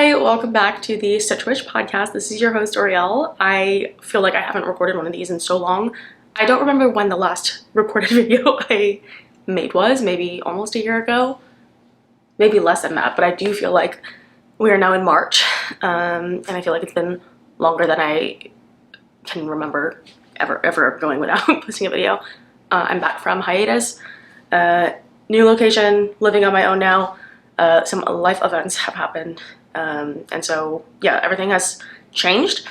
Hi, welcome back to the StitchWitch Podcast. This is your host, Ourielle. I feel like I haven't recorded one of these in so long. I don't remember when the last recorded video I made was, maybe almost a year ago. Maybe less than that, but I do feel like we are now in March, and I feel like it's been longer than I can remember ever going without posting a video. I'm back from hiatus, new location, living on my own now. Some life events have happened, and so yeah, everything has changed,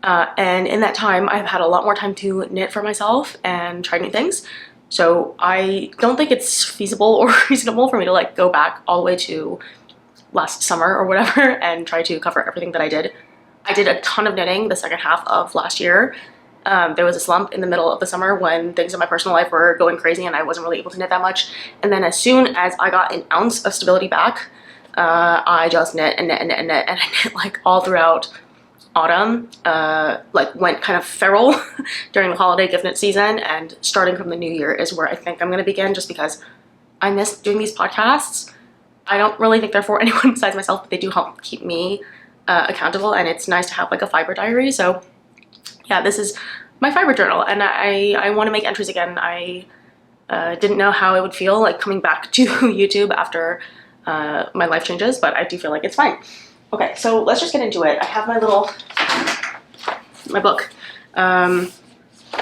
and in that time I've had a lot more time to knit for myself and try new things. So I don't think it's feasible or reasonable for me to like go back all the way to last summer or whatever and try to cover everything that I did. I did a ton of knitting the second half of last year. There was a slump in the middle of the summer when things in my personal life were going crazy and I wasn't really able to knit that much. And then as soon as I got an ounce of stability back, I just knit and knit and knit and knit, and I knit like all throughout autumn, like went kind of feral during the holiday gift knit season, and starting from the new year is where I think I'm going to begin, just because I miss doing these podcasts. I don't really think they're for anyone besides myself, but they do help keep me accountable, and it's nice to have like a fiber diary. So yeah, this is my fiber journal, and I want to make entries again. I didn't know how it would feel like coming back to YouTube after my life changes, but I do feel like it's fine. Okay, so let's just get into it. I have my book.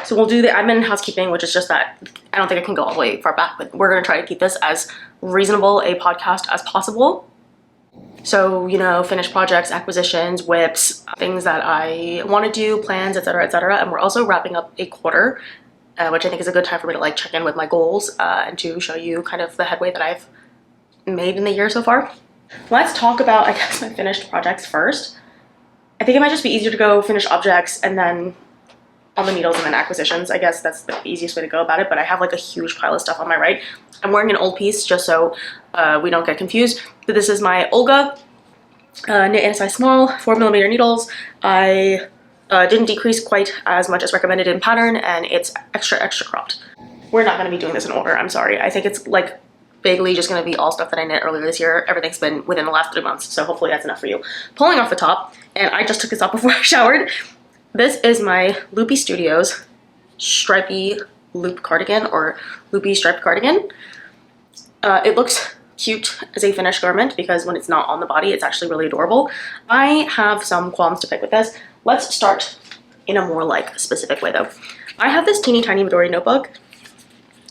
So we'll do the admin and housekeeping, which is just that I don't think I can go all the way far back, but we're going to try to keep this as reasonable a podcast as possible. So, you know, finished projects, acquisitions, WIPs, things that I want to do, plans, etc., etc. And we're also wrapping up a quarter, which I think is a good time for me to like check in with my goals and to show you kind of the headway that I've made in the year so far. Let's talk about, I guess, my finished projects first. I think it might just be easier to go finish objects and then on the needles and then acquisitions. I guess that's the easiest way to go about it, but I have like a huge pile of stuff on my right. I'm wearing an old piece just so we don't get confused, but this is my Olga knit in a size small, 4mm needles. I didn't decrease quite as much as recommended in pattern, and it's extra cropped. We're not going to be doing this in order, I'm sorry. I think it's like vaguely just going to be all stuff that I knit earlier this year. Everything's been within the last 3 months, so hopefully that's enough for you. Pulling off the top, and I just took this off before I showered. This is my Loupy Studios stripy loop cardigan, or Loupy striped cardigan. It looks cute as a finished garment because when it's not on the body, it's actually really adorable. I have some qualms to pick with this. Let's start in a more like specific way though. I have this teeny tiny Midori notebook.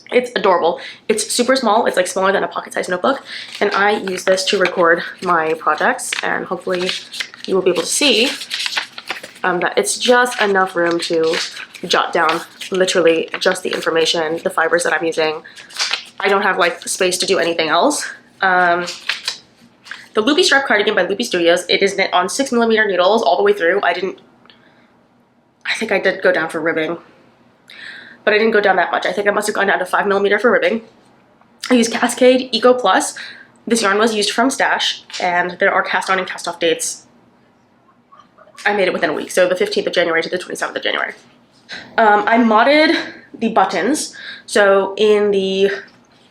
It's adorable. It's super small. It's like smaller than a pocket-sized notebook, and I use this to record my projects, and hopefully you will be able to see that it's just enough room to jot down literally just the information, the fibers that I'm using. I don't have like space to do anything else. The Loupy Striped Cardigan by Loupy Studios, it is knit on 6mm needles all the way through. I think I did go down for ribbing, but I didn't go down that much. I think I must have gone down to 5mm for ribbing. I use Cascade Eco Plus. This yarn was used from Stash, and there are cast on and cast off dates. I made it within a week, so the 15th of January to the 27th of January. I modded the buttons. So in the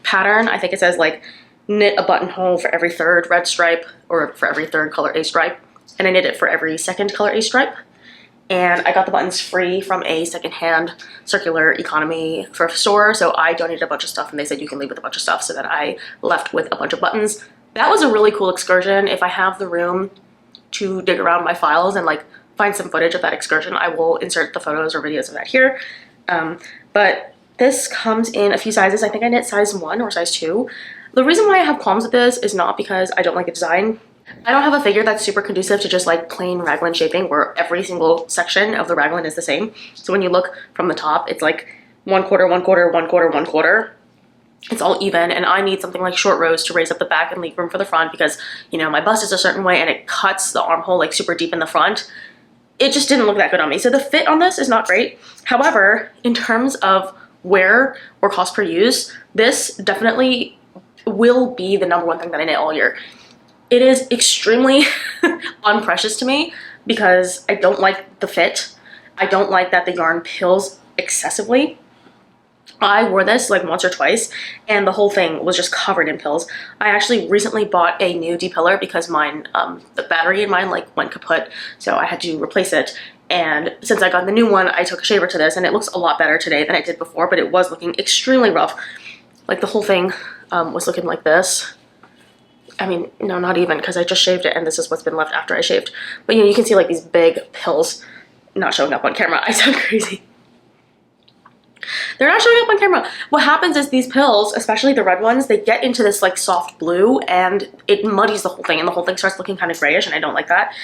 pattern, I think it says like knit a buttonhole for every third red stripe or for every third color A stripe, and I knit it for every second color A stripe. And I got the buttons free from a secondhand circular economy thrift store, so I donated a bunch of stuff and they said you can leave with a bunch of stuff, so then I left with a bunch of buttons. That was a really cool excursion. If I have the room to dig around my files and like find some footage of that excursion, I will insert the photos or videos of that here. But this comes in a few sizes. I think I knit size 1 or size 2. The reason why I have qualms with this is not because I don't like the design. I don't have a figure that's super conducive to just like plain raglan shaping where every single section of the raglan is the same. So when you look from the top, it's like 1/4, 1/4, 1/4, 1/4. It's all even, and I need something like short rows to raise up the back and leave room for the front because, you know, my bust is a certain way and it cuts the armhole like super deep in the front. It just didn't look that good on me. So the fit on this is not great. However, in terms of wear or cost per use, this definitely will be the #1 thing that I knit all year. It is extremely unprecious to me because I don't like the fit. I don't like that the yarn pills excessively. I wore this like once or twice and the whole thing was just covered in pills. I actually recently bought a new depiller because mine, the battery in mine like went kaput, so I had to replace it. And since I got the new one, I took a shaver to this and it looks a lot better today than it did before, but it was looking extremely rough. Like the whole thing was looking like this. I mean, no, not even, because I just shaved it and this is what's been left after I shaved. But you know, you can see like these big pills not showing up on camera. I sound crazy. They're not showing up on camera. What happens is these pills, especially the red ones, they get into this like soft blue and it muddies the whole thing and the whole thing starts looking kind of grayish and I don't like that.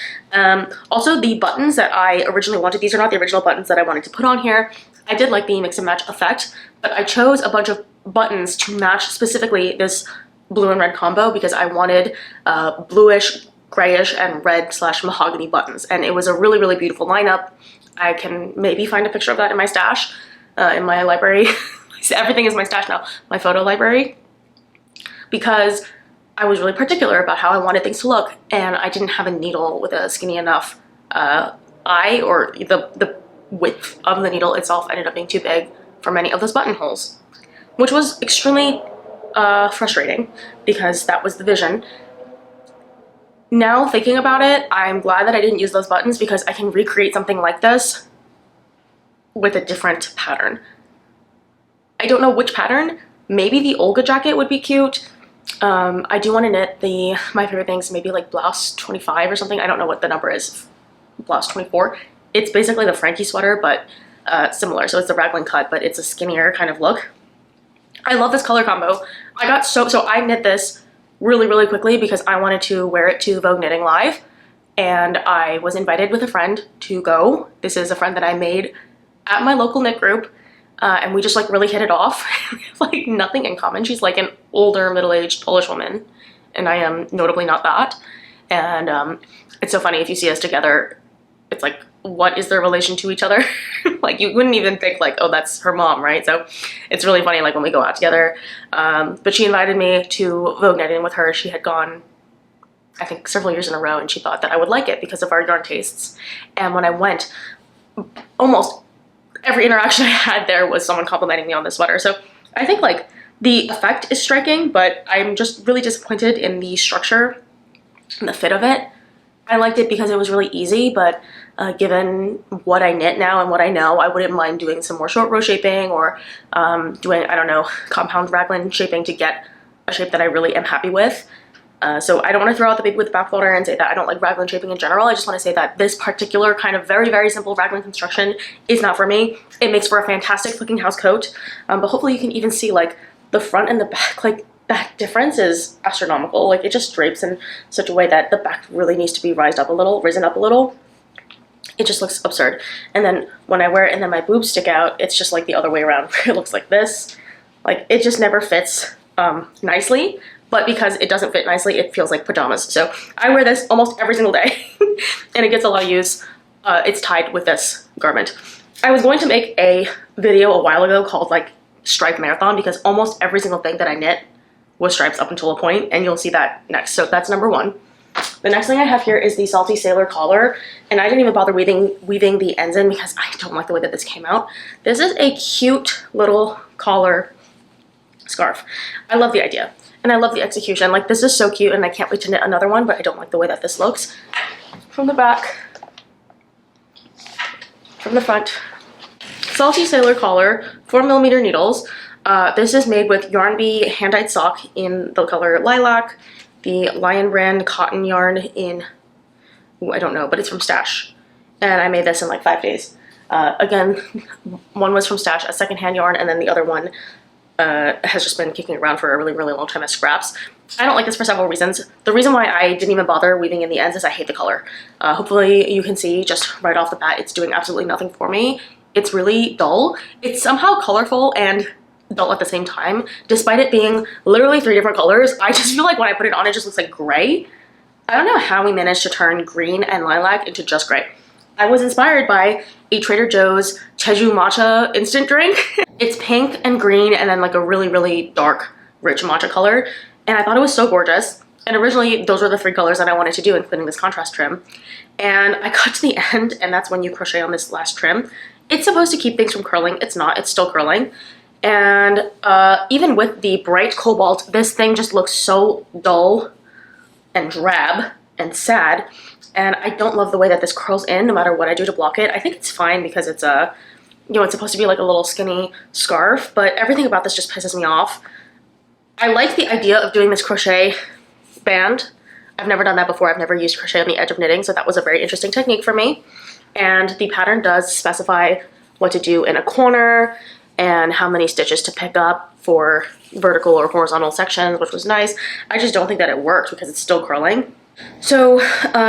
Also, the buttons that I originally wanted, these are not the original buttons that I wanted to put on here. I did like the mix and match effect, but I chose a bunch of buttons to match specifically this blue and red combo because I wanted bluish, grayish, and red / mahogany buttons. And it was a really, really beautiful lineup. I can maybe find a picture of that in my stash. In my library. Everything is my stash now, my photo library, because I was really particular about how I wanted things to look and I didn't have a needle with a skinny enough eye, or the width of the needle itself ended up being too big for many of those buttonholes, which was extremely frustrating because that was the vision. Now thinking about it, I'm glad that I didn't use those buttons because I can recreate something like this with a different pattern. I don't know which pattern. Maybe the Olga jacket would be cute. I do want to knit my favorite things, maybe like blouse 25 or something. I don't know what the number is. Blouse 24. It's basically the Frankie sweater, but similar. So it's the raglan cut, but it's a skinnier kind of look. I love this color combo. So I knit this really, really quickly because I wanted to wear it to Vogue Knitting Live. And I was invited with a friend to go. This is a friend that I made at my local knit group, and we just like really hit it off. Like nothing in common. She's like an older middle-aged Polish woman and I am notably not that. And it's so funny if you see us together, it's like, what is their relation to each other? Like you wouldn't even think like, oh, that's her mom, right? So it's really funny like when we go out together. But she invited me to Vogue Knitting with her. She had gone I think several years in a row and she thought that I would like it because of our yarn tastes. And when I went, almost every interaction I had there was someone complimenting me on this sweater. So I think like the effect is striking, but I'm just really disappointed in the structure and the fit of it. I liked it because it was really easy, but given what I knit now and what I know, I wouldn't mind doing some more short row shaping or doing, I don't know, compound raglan shaping to get a shape that I really am happy with. So I don't want to throw out the baby with the bathwater and say that I don't like raglan shaping in general. I just want to say that this particular kind of very, very simple raglan construction is not for me. It makes for a fantastic looking house coat, but hopefully you can even see like the front and the back, like that difference is astronomical. Like it just drapes in such a way that the back really needs to be risen up a little. It just looks absurd. And then when I wear it and then my boobs stick out, it's just like the other way around where it looks like this. Like it just never fits nicely. But because it doesn't fit nicely, it feels like pajamas. So I wear this almost every single day and it gets a lot of use. It's tied with this garment. I was going to make a video a while ago called like Stripe Marathon because almost every single thing that I knit was stripes up until a point, and you'll see that next. So that's number one. The next thing I have here is the Salty Sailor collar, and I didn't even bother weaving the ends in because I don't like the way that this came out. This is a cute little collar scarf. I love the idea. And I love the execution. Like this is so cute and I can't wait to knit another one, but I don't like the way that this looks. From the back, from the front, Salty Sailor collar, 4mm needles. This is made with Yarn Bee hand-dyed sock in the color lilac, the Lion brand cotton yarn in, I don't know, but it's from Stash. And I made this in like 5 days. Again, one was from Stash, a secondhand yarn, and then the other one has just been kicking around for a really, really long time as scraps. I don't like this for several reasons. The reason why I didn't even bother weaving in the ends is I hate the color. Hopefully you can see just right off the bat, it's doing absolutely nothing for me. It's really dull. It's somehow colorful and dull at the same time. Despite it being literally 3 different colors, I just feel like when I put it on, it just looks like gray. I don't know how we managed to turn green and lilac into just gray. I was inspired by a Trader Joe's Jeju matcha instant drink. It's pink and green and then like a really, really dark, rich matcha color. And I thought it was so gorgeous. And originally those were the 3 colors that I wanted to do, including this contrast trim. And I got to the end, and that's when you crochet on this last trim. It's supposed to keep things from curling. It's not, it's still curling. And even with the bright cobalt, this thing just looks so dull and drab and sad. And I don't love the way that this curls in no matter what I do to block it. I think it's fine because it's a, you know, it's supposed to be like a little skinny scarf, but everything about this just pisses me off. I like the idea of doing this crochet band. I've never done that before. I've never used crochet on the edge of knitting, so that was a very interesting technique for me. And the pattern does specify what to do in a corner and how many stitches to pick up for vertical or horizontal sections, which was nice. I just don't think that it worked because it's still curling. So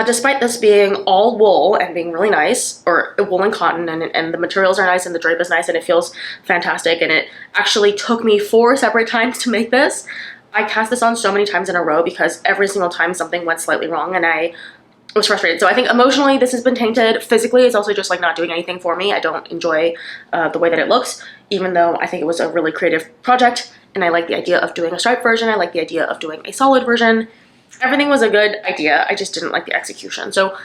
despite this being all wool and being really nice, or wool and cotton, and the materials are nice and the drape is nice and it feels fantastic, and it actually took me 4 separate times to make this. I cast this on so many times in a row because every single time something went slightly wrong and I was frustrated. So I think emotionally this has been tainted. Physically it's also just like not doing anything for me. I don't enjoy the way that it looks, even though I think it was a really creative project and I like the idea of doing a striped version. I like the idea of doing a solid version. Everything was a good idea. I just didn't like the execution. So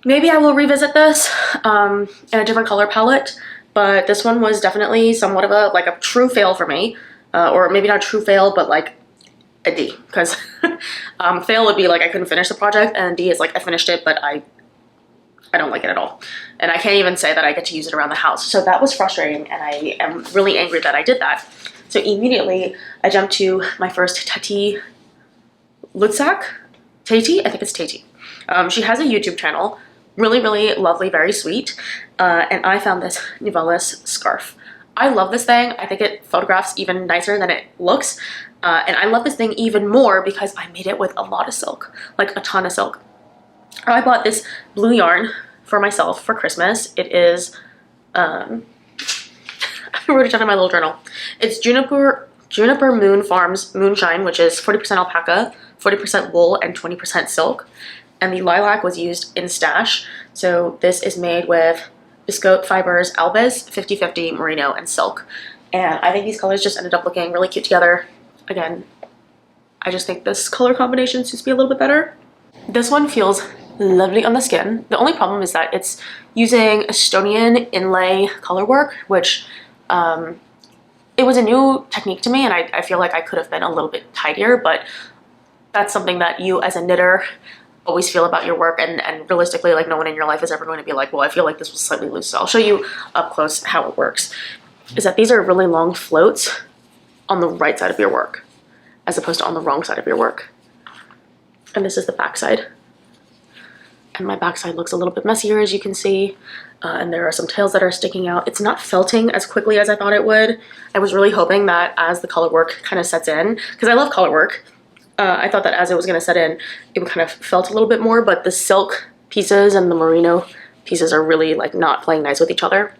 maybe I will revisit this in a different color palette, but this one was definitely somewhat of a, like a true fail for me. Or maybe not a true fail, but like a D, because fail would be like I couldn't finish the project, and D is like I finished it, but I don't like it at all. And I can't even say that I get to use it around the house. So that was frustrating, and I am really angry that I did that. So immediately I jumped to my first Teti Lutzak. Teti? I think it's Teti. She has a YouTube channel. Really, really lovely, very sweet. And I found this Nivalis scarf. I love this thing. I think it photographs even nicer than it looks. And I love this thing even more because I made it with a lot of silk, like a ton of silk. I bought this blue yarn for myself for Christmas. It is, I wrote it down in my little journal. It's Juniper Moon Farms Moonshine, which is 40% alpaca, 40% wool, and 20% silk. And the lilac was used in stash. So this is made with Biscotte fibers, Albus, 50/50 merino, and silk. And I think these colors just ended up looking really cute together. Again, I just think this color combination suits me a little bit better. This one feels lovely on the skin. The only problem is that it's using Estonian inlay color work, which it was a new technique to me, and I feel like I could have been a little bit tidier, but that's something that you as a knitter always feel about your work, and realistically, like, no one in your life is ever going to be like, well, I feel like this was slightly loose. So I'll show you up close how it works. Is that these are really long floats on the right side of your work as opposed to on the wrong side of your work. And this is the back side. And my back side looks a little bit messier, as you can see. And there are some tails that are sticking out. It's not felting as quickly as I thought it would. I was really hoping that as the color work kind of sets in, because I love color work, I thought that as it was going to set in, it would kind of felt a little bit more, but the silk pieces and the merino pieces are really like not playing nice with each other.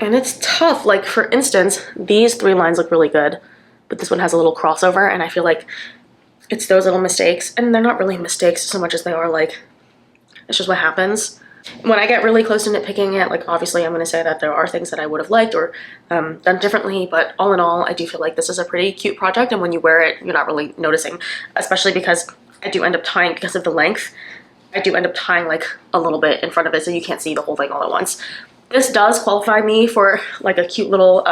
And it's tough. Like, for instance, these 3 lines look really good, but this one has a little crossover, and I feel like it's those little mistakes, and they're not really mistakes so much as they are like, it's just what happens. When I get really close to nitpicking it, like, obviously I'm going to say that there are things that I would have liked or done differently, but all in all, I do feel like this is a pretty cute project, and when you wear it, you're not really noticing, especially because I do end up tying, because of the length, I do end up tying like a little bit in front of it, so you can't see the whole thing all at once. This does qualify me for like a cute little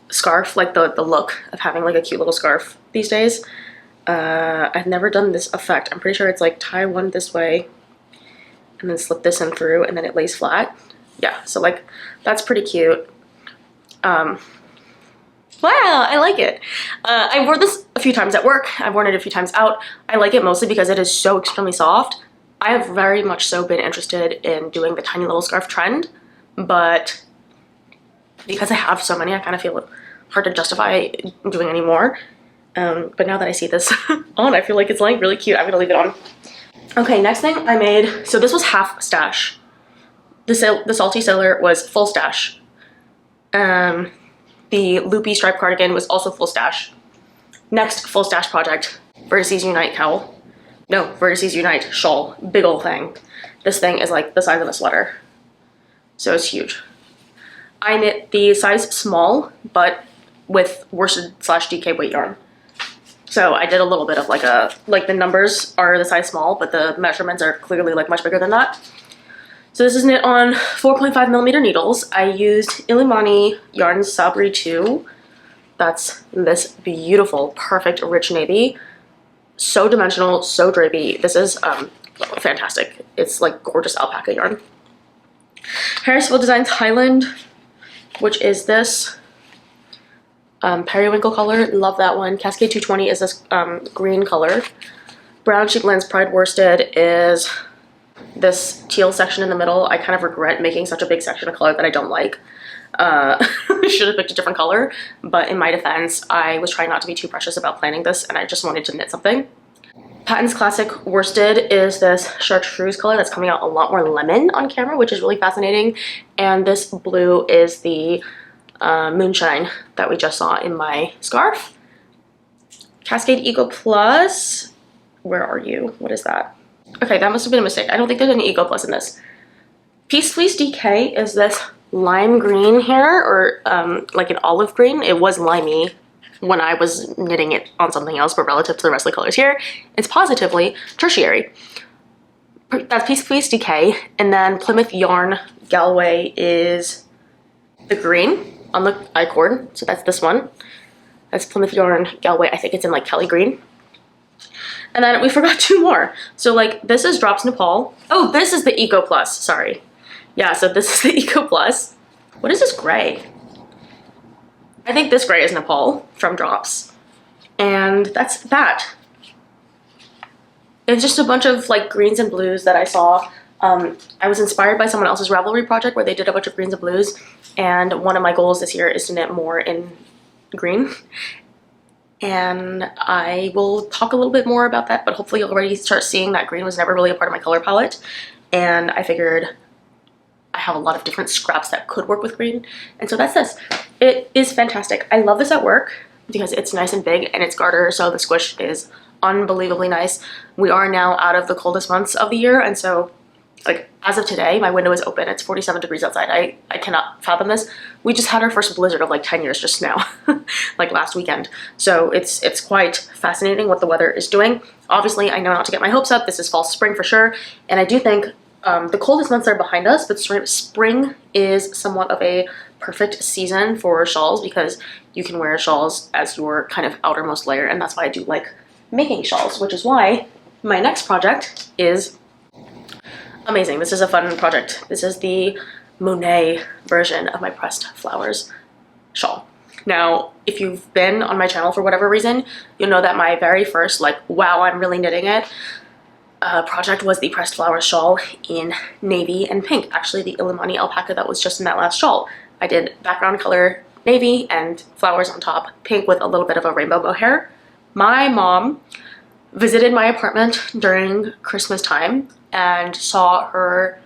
scarf, like the look of having like a cute little scarf these days. I've never done this effect. I'm pretty sure it's like tie one this way and then slip this in through, and then it lays flat. Yeah, so like that's pretty cute. Wow, I like it. I wore this a few times at work. I've worn it a few times out. I like it mostly because it is so extremely soft. I have very much so been interested in doing the tiny little scarf trend, but because I have so many, I kind of feel it hard to justify doing any more. But now that I see this on, I feel like it's like really cute. I'm gonna leave it on. Okay, next thing I made, so this was half stash. The Salty Sailor was full stash. The Loupy striped cardigan was also full stash. Next full stash project, Vertices Unite cowl. No, Vertices Unite shawl, big old thing. This thing is like the size of a sweater, so it's huge. I knit the size small, but with worsted/DK weight yarn. So I did a little bit of like the numbers are the size small, but the measurements are clearly like much bigger than that. So this is knit on 4.5mm needles. I used Illimani yarn Sabri 2. That's this beautiful, perfect, rich navy. So dimensional, so drapey. This is fantastic. It's like gorgeous alpaca yarn. Harrisville Designs Highland, which is this periwinkle color. Love that one. Cascade 220 is this green color. Brown Sheep Lands Pride Worsted is this teal section in the middle. I kind of regret making such a big section of color that I don't like. Should have picked a different color, but in my defense, I was trying not to be too precious about planning this, and I just wanted to knit something. Patons Classic Worsted is this chartreuse color that's coming out a lot more lemon on camera, which is really fascinating. And this blue is the Moonshine that we just saw in my scarf. Cascade Eco Plus, where are you? What is that? Okay, that must have been a mistake. I don't think there's any Eco Plus in this. Peace Fleece DK is this lime green here, or like an olive green. It was limey when I was knitting it on something else, but relative to the rest of the colors here, it's positively tertiary. That's Peace Fleece DK, and then Plymouth Yarn Galway is the green on the I-cord, so that's this one. That's Plymouth Yarn Galway. I think it's in like Kelly green. And then we forgot two more. So like this is Drops Nepal. Oh, this is the Eco Plus, sorry. Yeah, so this is the Eco Plus. What is this gray? I think this gray is Nepal from Drops. And that's that. It's just a bunch of like greens and blues that I saw. I was inspired by someone else's Ravelry project where they did a bunch of greens and blues. And one of my goals this year is to knit more in green. And I will talk a little bit more about that, but hopefully you'll already start seeing that green was never really a part of my color palette. And I figured I have a lot of different scraps that could work with green. And so that's this. It is fantastic. I love this at work because it's nice and big and it's garter, so the squish is unbelievably nice. We are now out of the coldest months of the year, and so like as of today, my window is open. It's 47 degrees outside. I cannot fathom this. We just had our first blizzard of like 10 years just now, like last weekend. So it's quite fascinating what the weather is doing. Obviously, I know not to get my hopes up. This is fall, spring for sure. And I do think the coldest months are behind us, but spring is somewhat of a perfect season for shawls because you can wear shawls as your kind of outermost layer. And that's why I do like making shawls, which is why my next project is amazing. This is a fun project. This is the Monet version of my pressed flowers shawl. Now, if you've been on my channel for whatever reason, you'll know that my very first, like, wow, I'm really knitting it, project was the pressed flowers shawl in navy and pink. Actually, the Illimani alpaca that was just in that last shawl. I did background color navy and flowers on top, pink with a little bit of a rainbow mohair. My mom visited my apartment during Christmas time and saw her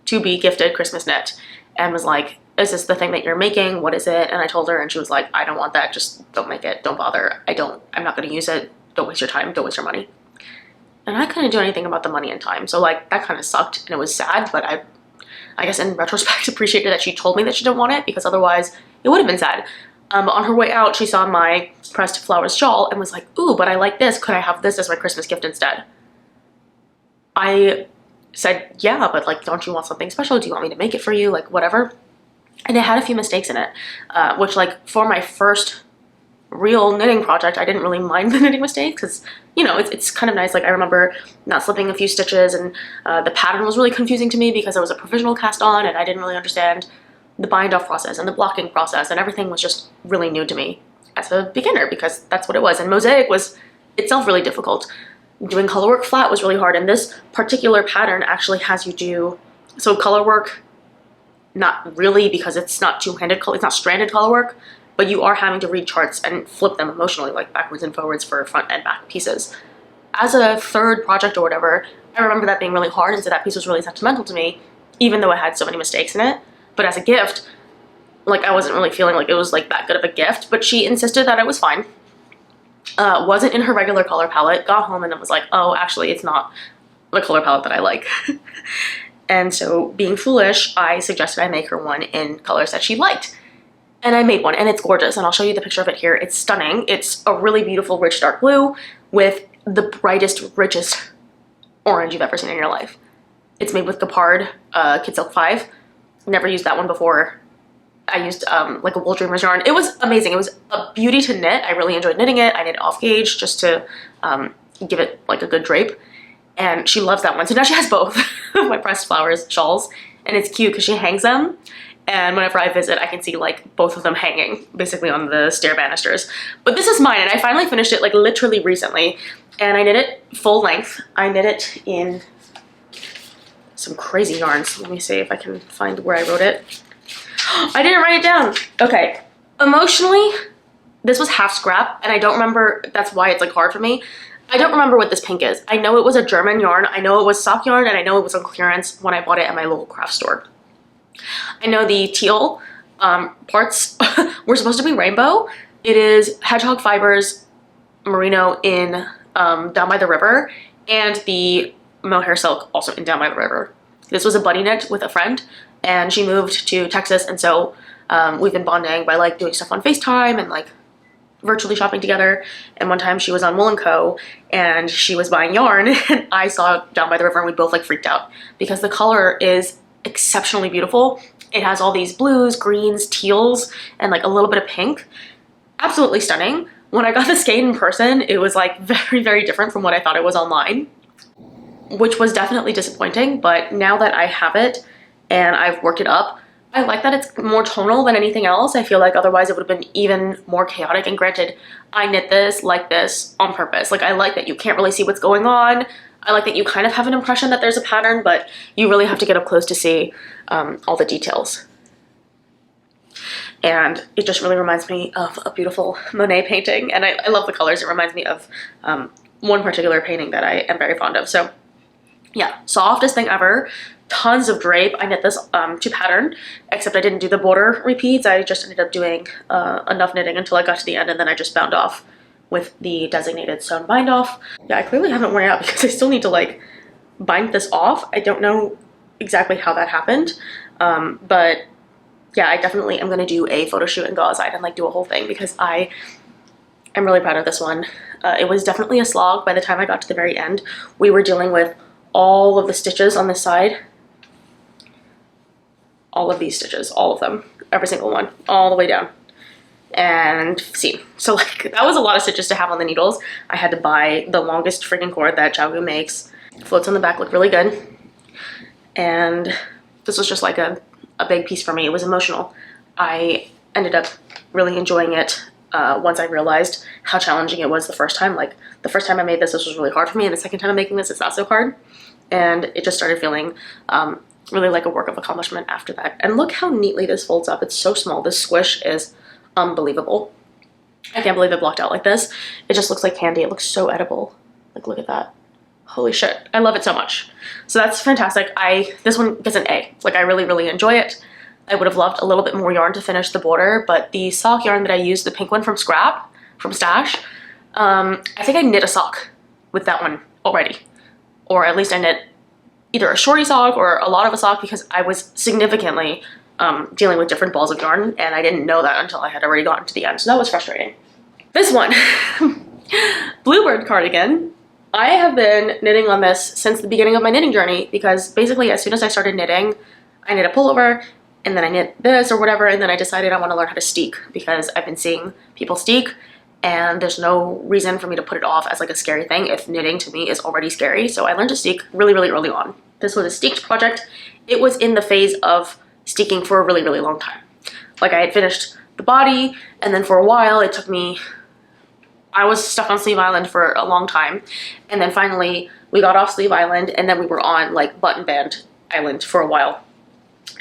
to-be gifted Christmas knit and was like, is this the thing that you're making? What is it? And I told her and she was like, I don't want that. Just don't make it. Don't bother. I'm not going to use it. Don't waste your time. Don't waste your money. And I couldn't do anything about the money and time. So like that kind of sucked and it was sad, but I guess in retrospect appreciated that she told me that she didn't want it because otherwise it would have been sad. But on her way out, she saw my pressed flowers shawl and was like, ooh, but I like this. Could I have this as my Christmas gift instead? I said, yeah, but like, don't you want something special? Do you want me to make it for you? Like, whatever. And it had a few mistakes in it, which like for my first real knitting project, I didn't really mind the knitting mistakes because, you know, it's kind of nice. Like I remember not slipping a few stitches and the pattern was really confusing to me because there was a provisional cast on and I didn't really understand the bind off process and the blocking process and everything was just really new to me as a beginner because that's what it was. And mosaic was itself really difficult. Doing color work flat was really hard, and this particular pattern actually has you do, so color work, not really because it's not two-handed, it's not stranded color work, but you are having to read charts and flip them emotionally, like backwards and forwards for front and back pieces. As a third project or whatever, I remember that being really hard, and so that piece was really sentimental to me, even though it had so many mistakes in it. But as a gift, like I wasn't really feeling like it was like that good of a gift, but she insisted that it was fine. Wasn't in her regular color palette, got home and then was like, oh, actually it's not the color palette that I like. And so being foolish, I suggested I make her one in colors that she liked. And I made one and it's gorgeous and I'll show you the picture of it here. It's stunning. It's a really beautiful rich dark blue with the brightest, richest orange you've ever seen in your life. It's made with Gapard Kid Silk 5. Never used that one before. I used like a Wool Dreamers yarn. It was amazing. It was a beauty to knit. I really enjoyed knitting it. I knit off gauge just to give it like a good drape. And she loves that one. So now she has both of my pressed flowers shawls. And it's cute because she hangs them. And whenever I visit, I can see like both of them hanging basically on the stair banisters. But this is mine, and I finally finished it like literally recently. And I knit it full length. I knit it in some crazy yarns. Let me see if I can find where I wrote it. I didn't write it down. Okay. Emotionally, this was half scrap, and I don't remember. That's why it's like hard for me. I don't remember what this pink is. I know it was a German yarn. I know it was sock yarn, and I know it was on clearance when I bought it at my local craft store. I know the teal parts were supposed to be rainbow. It is hedgehog fibers merino in Down by the River, and the mohair silk also in Down by the River. This was a buddy knit with a friend, and she moved to Texas, and so we've been bonding by like doing stuff on FaceTime and like virtually shopping together. And one time she was on Wool & Co. and she was buying yarn, and I saw Down by the River, and we both like freaked out because the color is exceptionally beautiful. It has all these blues, greens, teals, and like a little bit of pink. Absolutely stunning. When I got the skein in person, it was like very, very different from what I thought it was online, which was definitely disappointing. But now that I have it and I've worked it up, I like that it's more tonal than anything else. I feel like otherwise it would have been even more chaotic. And granted, I knit this like this on purpose. Like I like that you can't really see what's going on. I like that you kind of have an impression that there's a pattern, but you really have to get up close to see all the details. And it just really reminds me of a beautiful Monet painting. And I love the colors. It reminds me of one particular painting that I am very fond of. So yeah, softest thing ever. Tons of drape. I knit this to pattern, except I didn't do the border repeats. I just ended up doing enough knitting until I got to the end, and then I just bound off with the designated sewn bind off. Yeah, I clearly haven't worn it out because I still need to like bind this off. I don't know exactly how that happened, but yeah, I definitely am going to do a photo shoot and go outside and like do a whole thing because I am really proud of this one. It was definitely a slog by the time I got to the very end. We were dealing with all of the stitches on this side. All of these stitches, all of them, every single one, all the way down. And seam. So like that was a lot of stitches to have on the needles. I had to buy the longest freaking cord that Xiaogu makes. Floats on the back look really good. And this was just like a big piece for me. It was emotional. I ended up really enjoying it once I realized how challenging it was the first time. Like the first time I made this was really hard for me, and the second time I'm making this, it's not so hard. And it just started feeling really like a work of accomplishment after that. And look how neatly this folds up. It's so small. This squish is unbelievable. I can't believe it blocked out like this. It just looks like candy. It looks so edible. Like look at that. Holy shit. I love it so much. So that's fantastic. This one gets an A. Like I really, really enjoy it. I would have loved a little bit more yarn to finish the border, but the sock yarn that I used, the pink one from Scrap, from Stash, I think I knit a sock with that one already. Or at least I knit either a shorty sock or a lot of a sock because I was significantly dealing with different balls of yarn, and I didn't know that until I had already gotten to the end. So that was frustrating. This one, Bluebird cardigan. I have been knitting on this since the beginning of my knitting journey because basically as soon as I started knitting, I knit a pullover and then I knit this or whatever, and then I decided I want to learn how to steek because I've been seeing people steek and there's no reason for me to put it off as like a scary thing if knitting to me is already scary. So I learned to steek really, really early on. This was a steeked project. It was in the phase of steeking for a really, really long time. Like I had finished the body, and then for a while it took me, I was stuck on Sleeve Island for a long time, and then finally we got off Sleeve Island, and then we were on like Button Band Island for a while.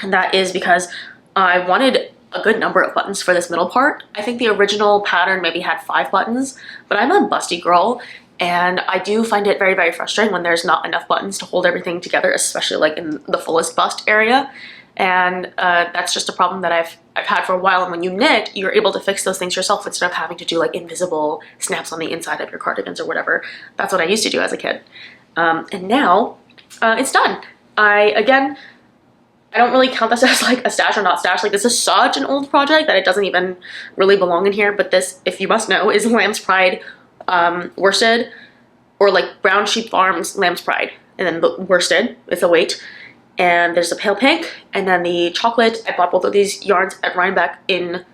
And that is because I wanted a good number of buttons for this middle part. I think the original pattern maybe had 5 buttons, but I'm a busty girl, and I do find it very, very frustrating when there's not enough buttons to hold everything together, especially like in the fullest bust area. And that's just a problem that I've had for a while. And when you knit, you're able to fix those things yourself instead of having to do like invisible snaps on the inside of your cardigans or whatever. That's what I used to do as a kid. And now it's done. I don't really count this as like a stash or not stash. Like this is such an old project that it doesn't even really belong in here. But this, if you must know, is Lamb's Pride worsted, or like Brown Sheep Farms Lamb's Pride. and then the worsted is the weight. And there's the pale pink, and then the chocolate. I bought both of these yarns at Rhinebeck in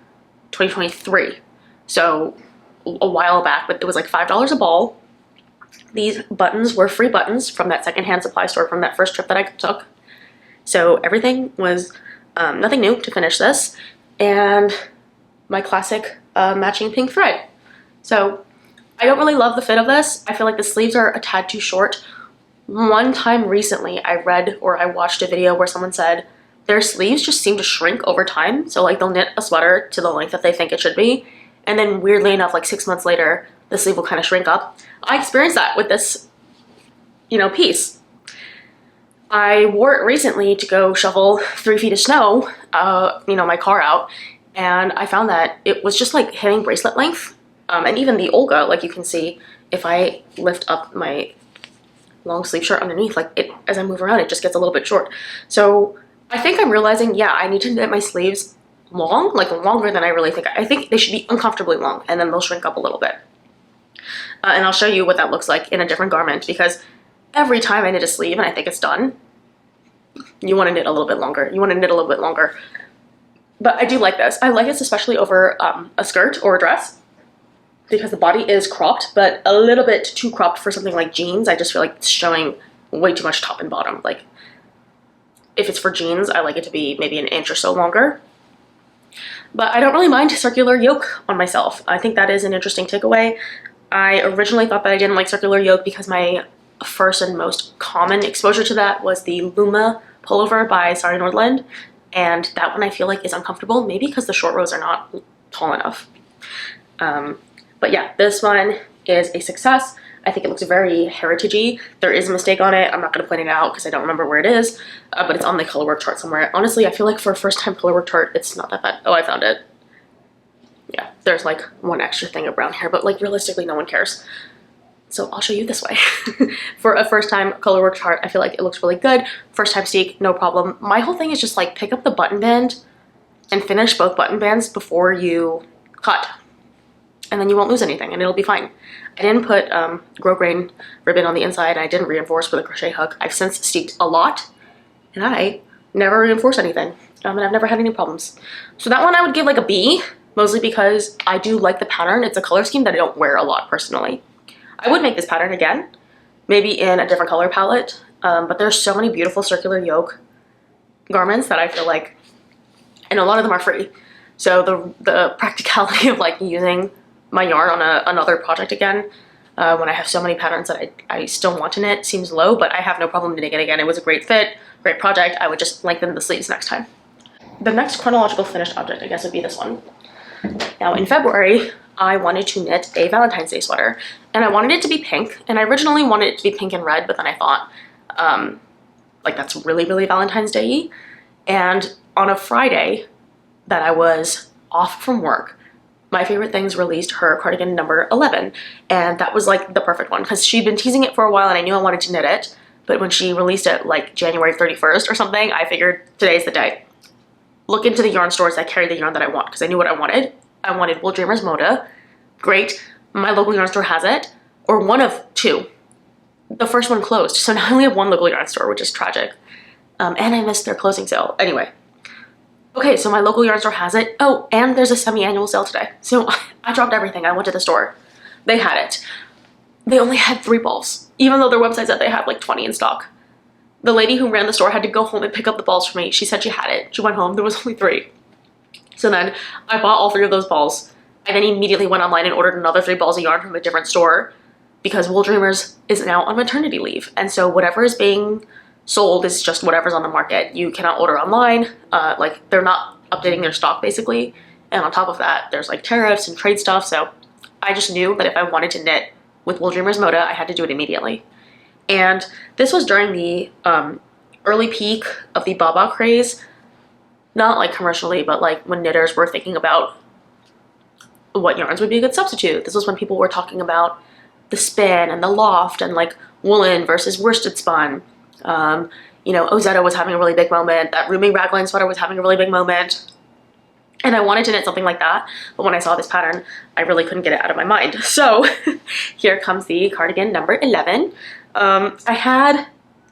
2023. So a while back, but it was like $5 a ball. These buttons were free buttons from that secondhand supply store from that first trip that I took. So everything was nothing new to finish this. And my classic matching pink thread. So I don't really love the fit of this. I feel like the sleeves are a tad too short. One time recently I read or I watched a video where someone said their sleeves just seem to shrink over time. So like they'll knit a sweater to the length that they think it should be. And then weirdly enough, like 6 months later, the sleeve will kind of shrink up. I experienced that with this, piece. I wore it recently to go shovel 3 feet of snow, my car out. And I found that it was just like hitting bracelet length. And even the Olga, like you can see, if I lift up my long sleeve shirt underneath, like it, as I move around, it just gets a little bit short. So I think I'm realizing, yeah, I need to knit my sleeves long, like longer than I really think. I think they should be uncomfortably long, and then they'll shrink up a little bit. And I'll show you what that looks like in a different garment, because every time I knit a sleeve and I think it's done, you want to knit a little bit longer. You want to knit a little bit longer. But I do like this. I like this especially over a skirt or a dress, because the body is cropped, but a little bit too cropped for something like jeans. I just feel like it's showing way too much top and bottom. Like, if it's for jeans, I like it to be maybe an inch or so longer. But I don't really mind circular yoke on myself. I think that is an interesting takeaway. I originally thought that I didn't like circular yoke because my first and most common exposure to that was the Luma pullover by Sari Nordland. And that one I feel like is uncomfortable, maybe because the short rows are not tall enough. But yeah, this one is a success. I think it looks very heritage-y. There is a mistake on it. I'm not going to point it out because I don't remember where it is, but it's on the colorwork chart somewhere. Honestly, I feel like for a first-time colorwork chart, it's not that bad. Oh, I found it. Yeah, there's like one extra thing of brown here, but like realistically, no one cares. So I'll show you this way. For a first-time colorwork chart, I feel like it looks really good. First-time steek, no problem. My whole thing is just like pick up the button band and finish both button bands before you cut. And then you won't lose anything and it'll be fine. I didn't put grosgrain ribbon on the inside, and I didn't reinforce with a crochet hook. I've since steeked a lot and I never reinforce anything. And I've never had any problems. So that one I would give like a B, mostly because I do like the pattern. It's a color scheme that I don't wear a lot personally. I would make this pattern again, maybe in a different color palette, but there's so many beautiful circular yoke garments that I feel like, and a lot of them are free. So the practicality of like using my yarn on another project again, when I have so many patterns that I still want to knit, seems low, but I have no problem knitting it again. It was a great fit, great project. I would just lengthen the sleeves next time. The next chronological finished object, I guess, would be this one. Now in February, I wanted to knit a Valentine's Day sweater, and I wanted it to be pink, and I originally wanted it to be pink and red, but then I thought, like that's really, really Valentine's Day-y. And on a Friday that I was off from work, My Favorite Things released her cardigan number 11, and that was like the perfect one because she'd been teasing it for a while and I knew I wanted to knit it, but when she released it like January 31st or something, I figured today's the day. Look into the yarn stores that carry the yarn that I want because I knew what I wanted. I wanted Wool Dreamers Moda. Great, my local yarn store has it, or one of two. The first one closed, so now I only have one local yarn store, which is tragic. And I missed their closing sale. Anyway. Okay, so my local yarn store has it. Oh, and there's a semi-annual sale today. So I dropped everything. I went to the store. They had it. They only had 3 balls, even though their website said they had like 20 in stock. The lady who ran the store had to go home and pick up the balls for me. She said she had it. She went home. There was only 3. So then I bought all 3 of those balls. I then immediately went online and ordered another 3 balls of yarn from a different store because Wool Dreamers is now on maternity leave. And so whatever is being sold is just whatever's on the market. You cannot order online. Like they're not updating their stock basically. And on top of that, there's like tariffs and trade stuff. So I just knew that if I wanted to knit with Wool Dreamers Moda, I had to do it immediately. And this was during the early peak of the Baba craze. Not like commercially, but like when knitters were thinking about what yarns would be a good substitute. This was when people were talking about the spin and the loft and like woolen versus worsted spun. Ozetta was having a really big moment. That rooming raglan sweater was having a really big moment. And I wanted to knit something like that. But when I saw this pattern, I really couldn't get it out of my mind. So here comes the cardigan number 11. I had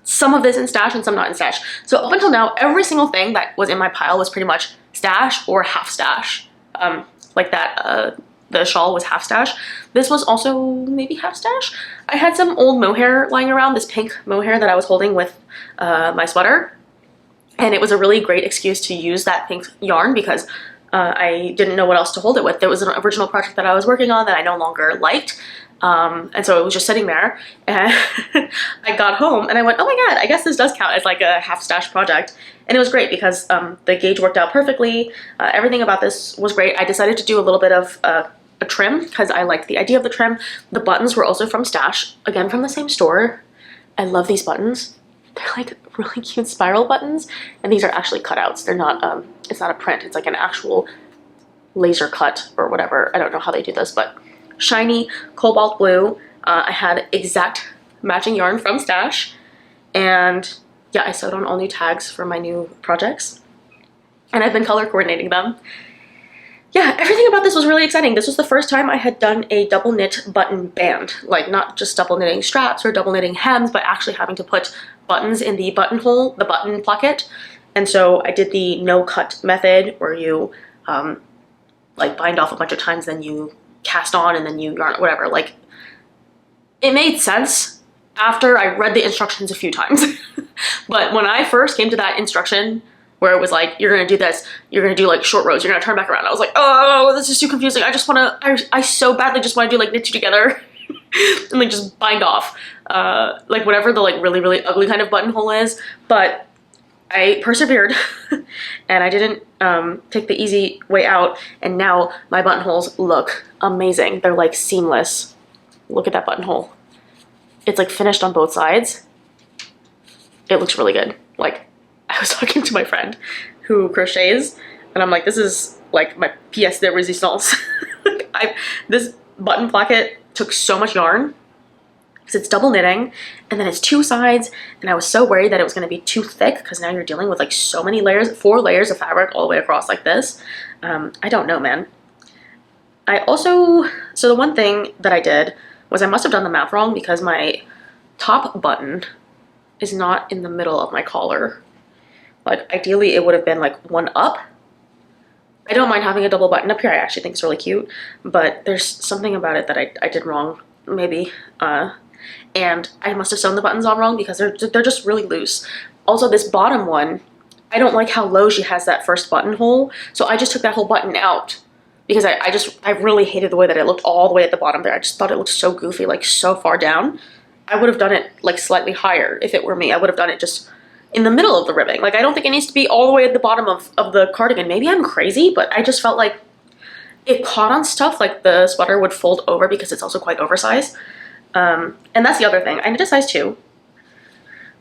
some of this in stash and some not in stash. So up until now, every single thing that was in my pile was pretty much stash or half stash. Like that, the shawl was half stash. This was also maybe half stash. I had some old mohair lying around, this pink mohair that I was holding with my sweater. And it was a really great excuse to use that pink yarn because I didn't know what else to hold it with. There was an original project that I was working on that I no longer liked. And so it was just sitting there, and I got home and I went, oh my god, I guess this does count as like a half stash project. And it was great because the gauge worked out perfectly. Everything about this was great. I decided to do a little bit of a trim because I liked the idea of the trim. The buttons were also from stash, again from the same store. I love these buttons. They're like really cute spiral buttons, and these are actually cutouts. They're not, it's not a print, it's like an actual laser cut or whatever. I don't know how they do this, but shiny cobalt blue. I had exact matching yarn from stash, and yeah, I sewed on all new tags for my new projects, and I've been color coordinating them. Yeah, everything about this was really exciting. This was the first time I had done a double knit button band, like not just double knitting straps or double knitting hems, but actually having to put buttons in the buttonhole, the button placket. And so I did the no cut method where you like bind off a bunch of times, then you cast on and then you yarn, whatever. Like, it made sense after I read the instructions a few times. But when I first came to that instruction where it was like, you're gonna do this, you're gonna do like short rows, you're gonna turn back around, I was like, oh, this is too confusing. I just wanna, I so badly just wanna do like knit two together and like just bind off like whatever the like really, really ugly kind of buttonhole is. But I persevered and I didn't take the easy way out, and now my buttonholes look amazing. They're like seamless. Look at that buttonhole. It's like finished on both sides. It looks really good. Like, I was talking to my friend who crochets, and I'm like, this is like my pièce de résistance. This button placket took so much yarn because it's double knitting, and then it's two sides, and I was so worried that it was going to be too thick because now you're dealing with like so many layers, 4 layers of fabric all the way across like this. I don't know, man. I also, so the one thing that I did was I must have done the math wrong because my top button is not in the middle of my collar. Like, ideally it would have been like one up. I don't mind having a double button up here. I actually think it's really cute, but there's something about it that I did wrong, maybe. And I must have sewn the buttons on wrong because they're just really loose. Also, this bottom one, I don't like how low she has that first buttonhole, so I just took that whole button out because I really hated the way that it looked all the way at the bottom there. I just thought it looked so goofy, like so far down. I would have done it like slightly higher if it were me. I would have done it just in the middle of the ribbing. Like, I don't think it needs to be all the way at the bottom of the cardigan. Maybe I'm crazy, but I just felt like it caught on stuff, like the sweater would fold over because it's also quite oversized. And that's the other thing. I knit a size 2.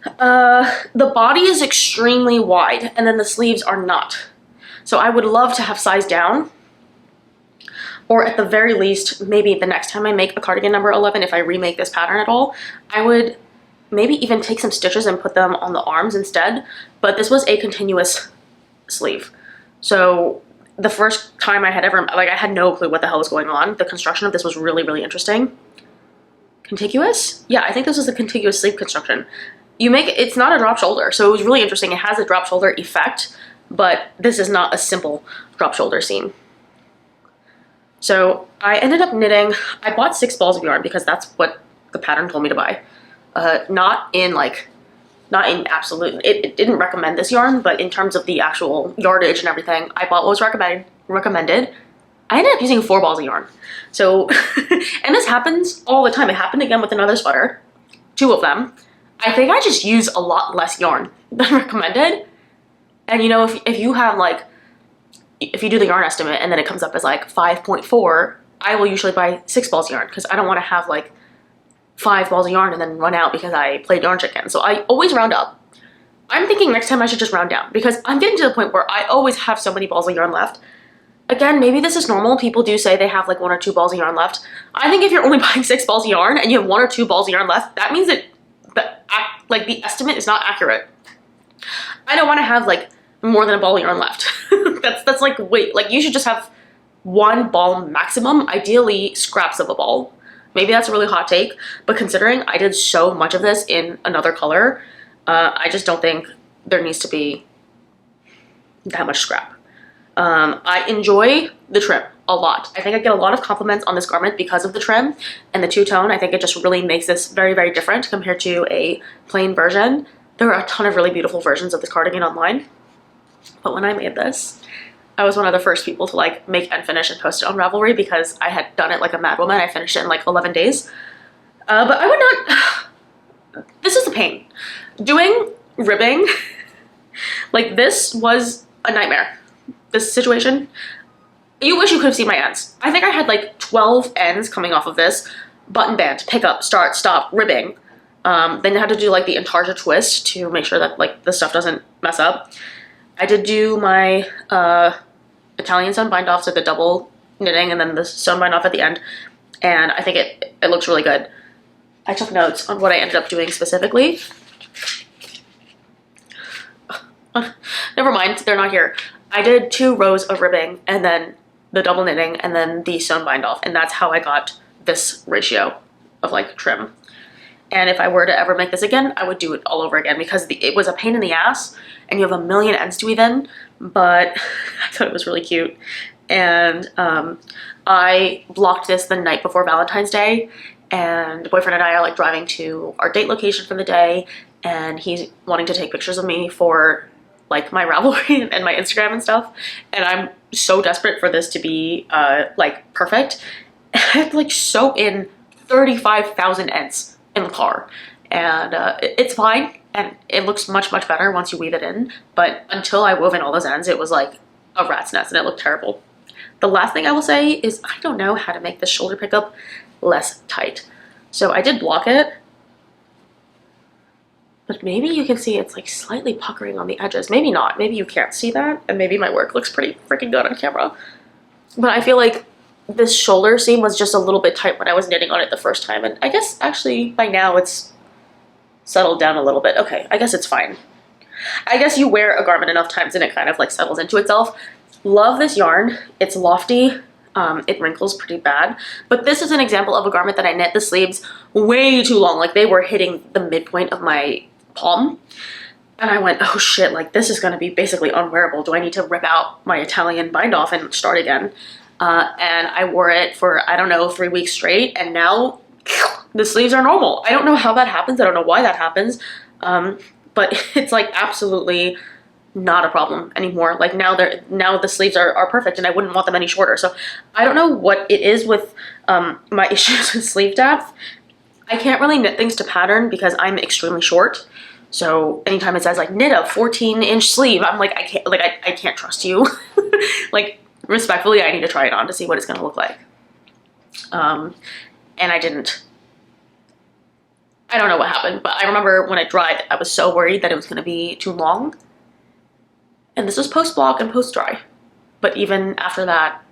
The body is extremely wide, and then the sleeves are not. So I would love to have size down, or at the very least, maybe the next time I make a cardigan number 11, if I remake this pattern at all, I would maybe even take some stitches and put them on the arms instead. But this was a continuous sleeve. So the first time I had ever, like, I had no clue what the hell was going on. The construction of this was really, really interesting. Contiguous? Yeah, I think this was a contiguous sleeve construction. You make it, it's not a drop shoulder, so it was really interesting. It has a drop shoulder effect, but this is not a simple drop shoulder seam. So I ended up knitting, I bought 6 balls of yarn because that's what the pattern told me to buy. Not in absolute, it didn't recommend this yarn, but in terms of the actual yardage and everything, I bought what was recommended. I ended up using 4 balls of yarn. So, and this happens all the time. It happened again with another sweater, 2 of them. I think I just use a lot less yarn than recommended. And you know, if you have like, if you do the yarn estimate and then it comes up as like 5.4, I will usually buy 6 balls of yarn because I don't want to have like 5 balls of yarn and then run out because I played yarn chicken. So I always round up. I'm thinking next time I should just round down because I'm getting to the point where I always have so many balls of yarn left. Again, maybe this is normal. People do say they have like 1 or 2 balls of yarn left. I think if you're only buying 6 balls of yarn and you have 1 or 2 balls of yarn left, that means that like the estimate is not accurate. I don't want to have like more than a ball of yarn left. that's like, wait, like you should just have 1 ball maximum, ideally scraps of a ball. Maybe that's a really hot take, but considering I did so much of this in another color, I just don't think there needs to be that much scrap. I enjoy the trim a lot. I think I get a lot of compliments on this garment because of the trim and the two-tone. I think it just really makes this very, very different compared to a plain version. There are a ton of really beautiful versions of this cardigan online, but when I made this, I was one of the first people to like make and finish and post it on Ravelry because I had done it like a madwoman. I finished it in like 11 days. But I would not, this is a pain. Doing ribbing, like this was a nightmare. This situation, you wish you could have seen my ends. I think I had like 12 ends coming off of this. Button band, pick up, start, stop, ribbing. Then you had to do like the intarsia twist to make sure that like the stuff doesn't mess up. I did do my Italian sewn bind off, so the double knitting and then the sewn bind off at the end, and I think it looks really good. I took notes on what I ended up doing specifically. Never mind, they're not here. I did 2 rows of ribbing and then the double knitting and then the sewn bind off, and that's how I got this ratio of like trim. And if I were to ever make this again, I would do it all over again because it was a pain in the ass and you have a million ends to weave in, but I thought it was really cute. And I blocked this the night before Valentine's Day, and the boyfriend and I are like driving to our date location for the day, and he's wanting to take pictures of me for like my Ravelry and my Instagram and stuff. And I'm so desperate for this to be like perfect. I had to like sew in 35,000 ends in the car, and it's fine and it looks much better once you weave it in, but until I wove in all those ends, it was like a rat's nest and it looked terrible. The last thing I will say is I don't know how to make this shoulder pickup less tight, so I did block it, but maybe you can see it's like slightly puckering on the edges. Maybe not, maybe you can't see that, and maybe my work looks pretty freaking good on camera, but I feel like this shoulder seam was just a little bit tight when I was knitting on it the first time, and I guess actually by now it's settled down a little bit. Okay, I guess it's fine. I guess you wear a garment enough times and it kind of like settles into itself. Love this yarn. It's lofty. It wrinkles pretty bad, but this is an example of a garment that I knit the sleeves way too long. Like they were hitting the midpoint of my palm, and I went, oh shit, like this is going to be basically unwearable. Do I need to rip out my Italian bind off and start again? And I wore it for, I don't know, 3 weeks straight, and now the sleeves are normal. I don't know how that happens. I don't know why that happens. But it's like absolutely not a problem anymore. Like now the sleeves are perfect, and I wouldn't want them any shorter. So I don't know what it is with my issues with sleeve depth. I can't really knit things to pattern because I'm extremely short. So anytime it says like knit a 14-inch sleeve, I'm like, I can't trust you. Like, respectfully, I need to try it on to see what it's going to look like. And I didn't. I don't know what happened, but I remember when it dried, I was so worried that it was going to be too long. And this was post-block and post-dry. But even after that,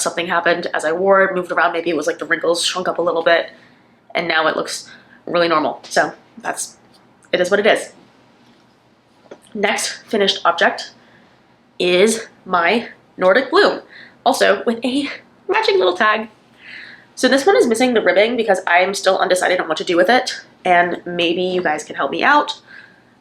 something happened as I wore it, moved around. Maybe it was like the wrinkles shrunk up a little bit, and now it looks really normal. So it is what it is. Next finished object is my Nordic blue, also with a matching little tag. So this one is missing the ribbing because I'm still undecided on what to do with it, and maybe you guys can help me out.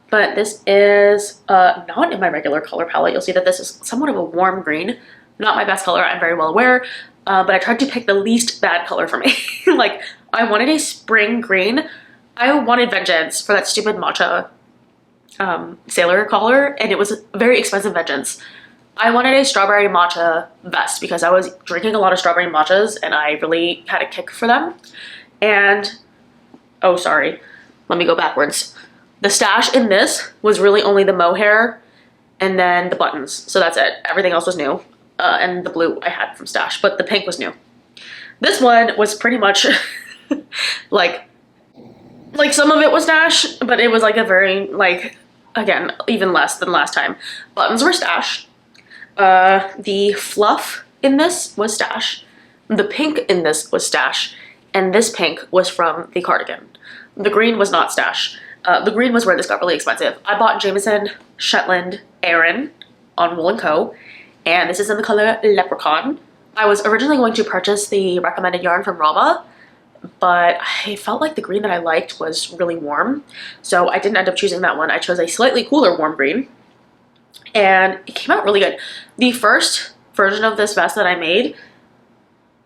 But this is not in my regular color palette. You'll see that this is somewhat of a warm green. Not my best color, I'm very well aware, but I tried to pick the least bad color for me. Like, I wanted a spring green. I wanted vengeance for that stupid matcha sailor collar, and it was very expensive vengeance. I wanted a strawberry matcha vest because I was drinking a lot of strawberry matchas and I really had a kick for them. And, oh sorry, let me go backwards. The stash in this was really only the mohair and then the buttons. So that's it. Everything else was new. And the blue I had from stash, but the pink was new. This one was pretty much like some of it was stash, but it was like a very, like, again, even less than last time. Buttons were stash. The fluff in this was stash. The pink in this was stash. And this pink was from the cardigan. The green was not stash. The green was where this got really expensive. I bought Jameson Shetland Aran on Wool & Co. And this is in the color Leprechaun. I was originally going to purchase the recommended yarn from Rama, but I felt like the green that I liked was really warm, so I didn't end up choosing that one. I chose a slightly cooler warm green, and it came out really good. The first version of this vest that I made,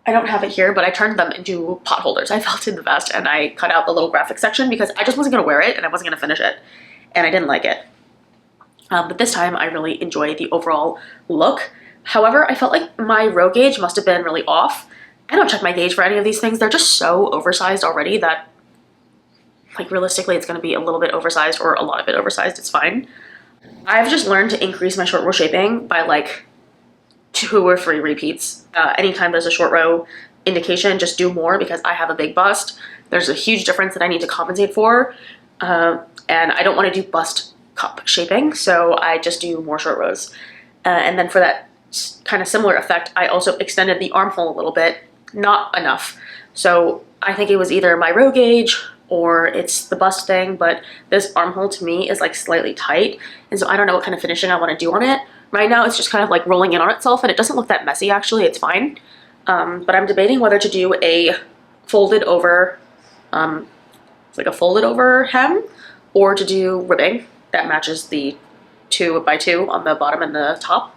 I don't have it here, but I turned them into pot holders. I felted the vest and I cut out the little graphic section because I just wasn't gonna wear it and I wasn't gonna finish it, and I didn't like it. But this time I really enjoyed the overall look. However, I felt like my row gauge must have been really off. I don't check my gauge for any of these things. They're just so oversized already that, like, realistically it's gonna be a little bit oversized or a lot of it oversized, it's fine. I've just learned to increase my short row shaping by like 2 or 3 repeats. Anytime there's a short row indication, just do more because I have a big bust. There's a huge difference that I need to compensate for, and I don't want to do bust cup shaping, so I just do more short rows. And then for that kind of similar effect, I also extended the armhole a little bit, not enough. So I think it was either my row gauge or it's the bust thing, but this armhole to me is like slightly tight, and so I don't know what kind of finishing I want to do on it. Right now it's just kind of like rolling in on itself, and it doesn't look that messy actually, it's fine. But I'm debating whether to do a folded over, like a folded over hem, or to do ribbing that matches the 2x2 on the bottom and the top,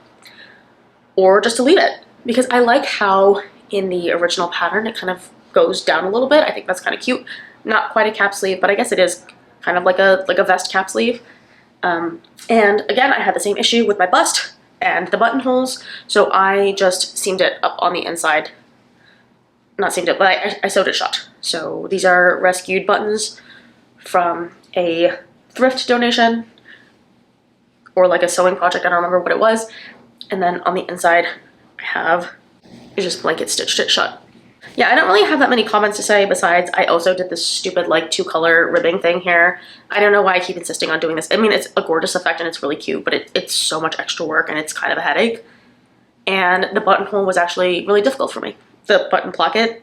or just to leave it, because I like how in the original pattern it kind of goes down a little bit. I think that's kind of cute. Not quite a cap sleeve, but I guess it is kind of like a vest cap sleeve. And again, I had the same issue with my bust and the buttonholes, so I just seamed it up on the inside. Not seamed it, but I sewed it shut. So these are rescued buttons from a thrift donation or like a sewing project, I don't remember what it was. And then on the inside, I have just blanket stitched it shut. Yeah, I don't really have that many comments to say besides I also did this stupid like 2-color ribbing thing here. I don't know why I keep insisting on doing this. I mean, it's a gorgeous effect and it's really cute, but it's so much extra work and it's kind of a headache. And the buttonhole was actually really difficult for me. The button placket,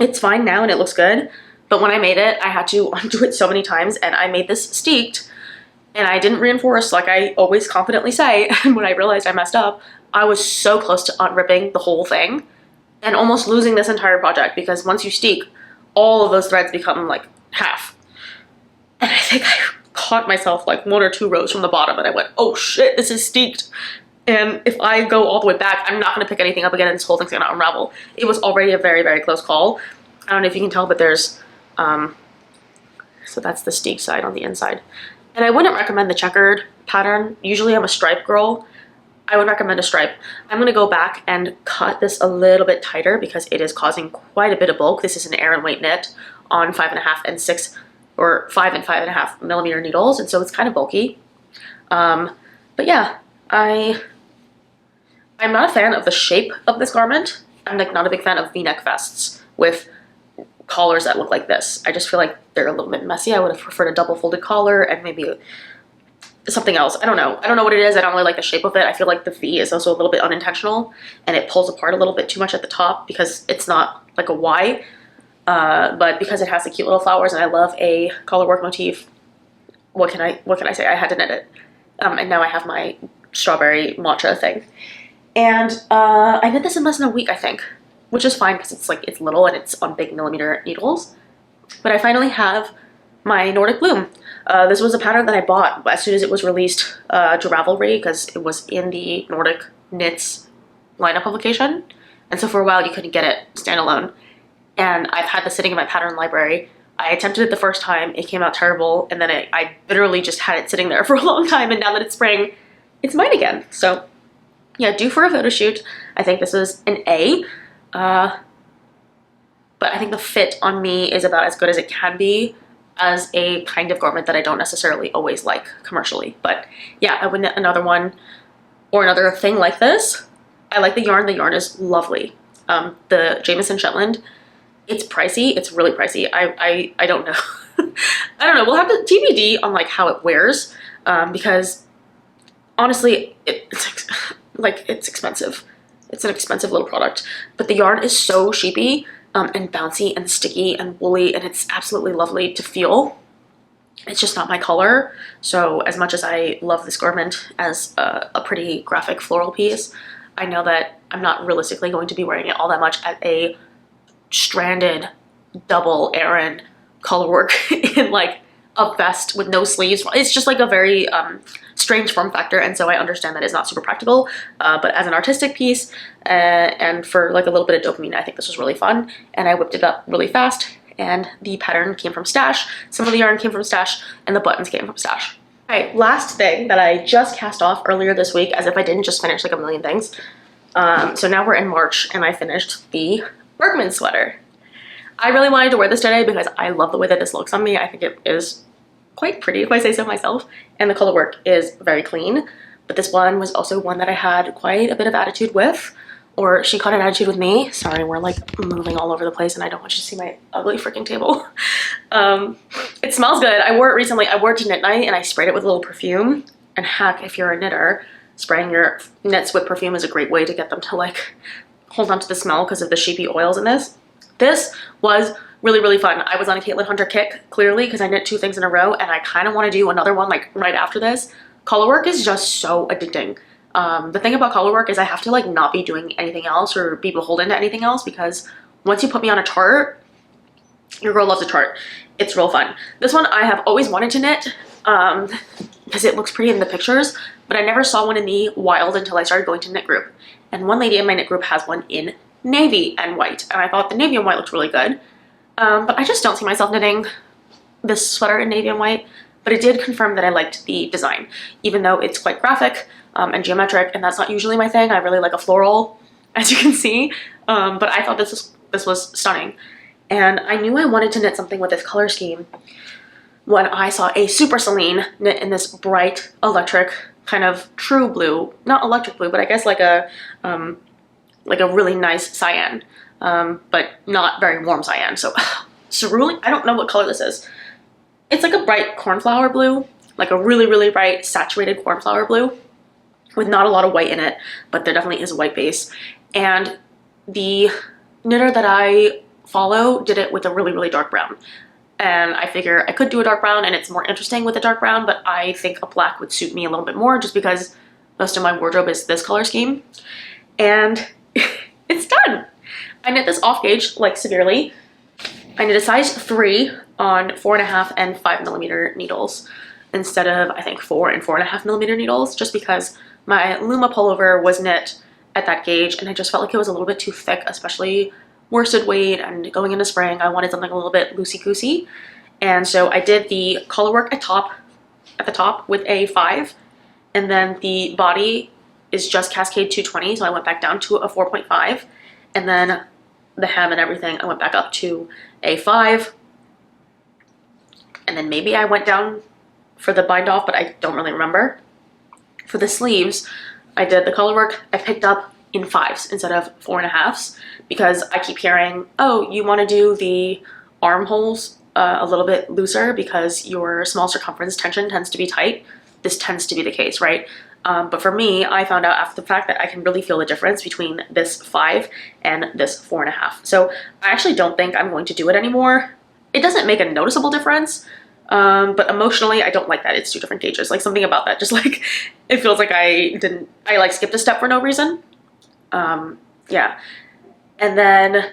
it's fine now and it looks good, but when I made it, I had to undo it so many times, and I made this steeked and I didn't reinforce like I always confidently say. And when I realized I messed up, I was so close to unripping the whole thing and almost losing this entire project, because once you steek, all of those threads become like half. And I think I caught myself like 1 or 2 rows from the bottom and I went, oh shit, this is steeked. And if I go all the way back, I'm not gonna pick anything up again and this whole thing's gonna unravel. It was already a very, very close call. I don't know if you can tell, but there's, so that's the steek side on the inside. And I wouldn't recommend the checkered pattern. Usually I'm a stripe girl. I would recommend a stripe. I'm gonna go back and cut this a little bit tighter because it is causing quite a bit of bulk. This is an Aran weight knit on 5.5 and 6, or 5 and 5.5 millimeter needles, and so it's kind of bulky. But yeah, I'm not a fan of the shape of this garment. I'm like not a big fan of V-neck vests with collars that look like this. I just feel like they're a little bit messy. I would have preferred a double folded collar and maybe something else. I don't know. I don't know what it is. I don't really like the shape of it. I feel like the V is also a little bit unintentional and it pulls apart a little bit too much at the top because it's not like a Y, but because it has the cute little flowers and I love a collar work motif, what can I say? I had to knit it. And now I have my strawberry matcha thing. And I knit this in less than a week, I think, which is fine because it's little and it's on big millimeter needles. But I finally have my Nordic Bloom. This was a pattern that I bought as soon as it was released to Ravelry because it was in the Nordic Knits lineup publication. And so for a while you couldn't get it standalone. And I've had this sitting in my pattern library. I attempted it the first time, it came out terrible, and then I literally just had it sitting there for a long time, and now that it's spring, it's mine again. So yeah, due for a photo shoot. I think this is an A. But I think the fit on me is about as good as it can be as a kind of garment that I don't necessarily always like commercially. But yeah, I would knit another one or another thing like this. I like the yarn. The yarn is lovely. The Jameson Shetland, it's pricey. It's really pricey. I don't know. I don't know. We'll have the TBD on like how it wears because honestly, it's expensive. It's an expensive little product, but the yarn is so sheepy and bouncy and sticky and woolly, and it's absolutely lovely to feel. It's just not my color. So as much as I love this garment as a pretty graphic floral piece, I know that I'm not realistically going to be wearing it all that much at a stranded double Aran color work in like a vest with no sleeves. It's just like a very strange form factor, and so I understand that it's not super practical, but as an artistic piece and for like a little bit of dopamine, I think this was really fun, and I whipped it up really fast, and the pattern came from Stash, some of the yarn came from Stash, and the buttons came from Stash. All right, last thing that I just cast off earlier this week, as if I didn't just finish like a million things. So now we're in March, and I finished the Bergman sweater. I really wanted to wear this today because I love the way that this looks on me. I think it is quite pretty, if I say so myself, and the color work is very clean. But this one was also one that I had quite a bit of attitude with, or she caught an attitude with me. Sorry, we're like moving all over the place and I don't want you to see my ugly freaking table. It smells good. I wore it recently. I wore it to knit night and I sprayed it with a little perfume. And heck, if you're a knitter, spraying your knits with perfume is a great way to get them to like hold on to the smell because of the sheepy oils in this. This was really, really fun. I was on a Caitlin Hunter kick, clearly, because I knit 2 things in a row, and I kind of want to do another one like right after this. Color work is just so addicting. The thing about color work is I have to like not be doing anything else or be beholden to anything else, because once you put me on a chart, your girl loves a chart. It's real fun. This one I have always wanted to knit because it looks pretty in the pictures, but I never saw one in the wild until I started going to knit group. And one lady in my knit group has one in navy and white, and I thought the navy and white looked really good. But I just don't see myself knitting this sweater in navy and white, but it did confirm that I liked the design, even though it's quite graphic and geometric, and that's not usually my thing. I really like a floral, as you can see, but I thought this was stunning. And I knew I wanted to knit something with this color scheme when I saw a Super Celine knit in this bright electric kind of true blue, not electric blue, but I guess like a really nice cyan. But not very warm cyan. So cerulean, I don't know what color this is. It's like a bright cornflower blue, like a really, really bright saturated cornflower blue with not a lot of white in it, but there definitely is a white base. And the knitter that I follow did it with a really, really dark brown. And I figure I could do a dark brown and it's more interesting with a dark brown, but I think a black would suit me a little bit more just because most of my wardrobe is this color scheme. And it's done. I knit this off gauge, like severely. I knit a size 3 on 4.5 and 5mm needles instead of, I think, 4 and 4.5mm needles, just because my Luma pullover was knit at that gauge and I just felt like it was a little bit too thick, especially worsted weight, and going into spring I wanted something a little bit loosey-goosey. And so I did the color work at the top with a 5, and then the body is just Cascade 220, so I went back down to a 4.5, and then the hem and everything I went back up to a 5, and then maybe I went down for the bind off, but I don't really remember. For the sleeves, I did the color work I picked up in 5s instead of 4.5s, because I keep hearing, oh, you want to do the armholes a little bit looser because your small circumference tension tends to be tight. This tends to be the case, right? But for me, I found out after the fact that I can really feel the difference between this 5 and this 4.5. So I actually don't think I'm going to do it anymore. It doesn't make a noticeable difference, but emotionally, I don't like that it's 2 different gauges. Like something about that, just like, it feels like I like skipped a step for no reason. Yeah. And then,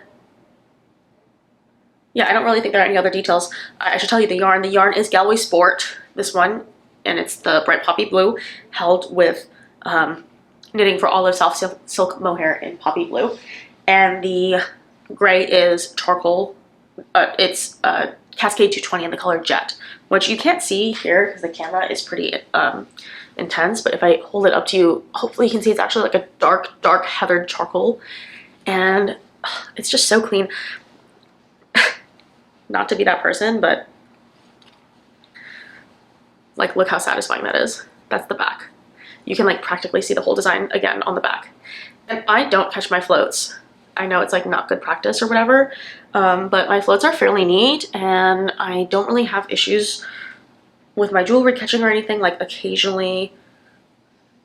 yeah, I don't really think there are any other details. I should tell you the yarn. The yarn is Galway Sport, this one, and it's the bright poppy blue held with knitting for Olive Soft Silk Mohair in poppy blue. And the gray is charcoal. It's Cascade 220 in the color Jet, which you can't see here because the camera is pretty intense, but if I hold it up to you, hopefully you can see it's actually like a dark, dark heathered charcoal. And it's just so clean. Not to be that person, but like, look how satisfying that is. That's the back. You can like practically see the whole design again on the back. And I don't catch my floats. I know it's like not good practice or whatever, but my floats are fairly neat and I don't really have issues with my jewelry catching or anything. Like occasionally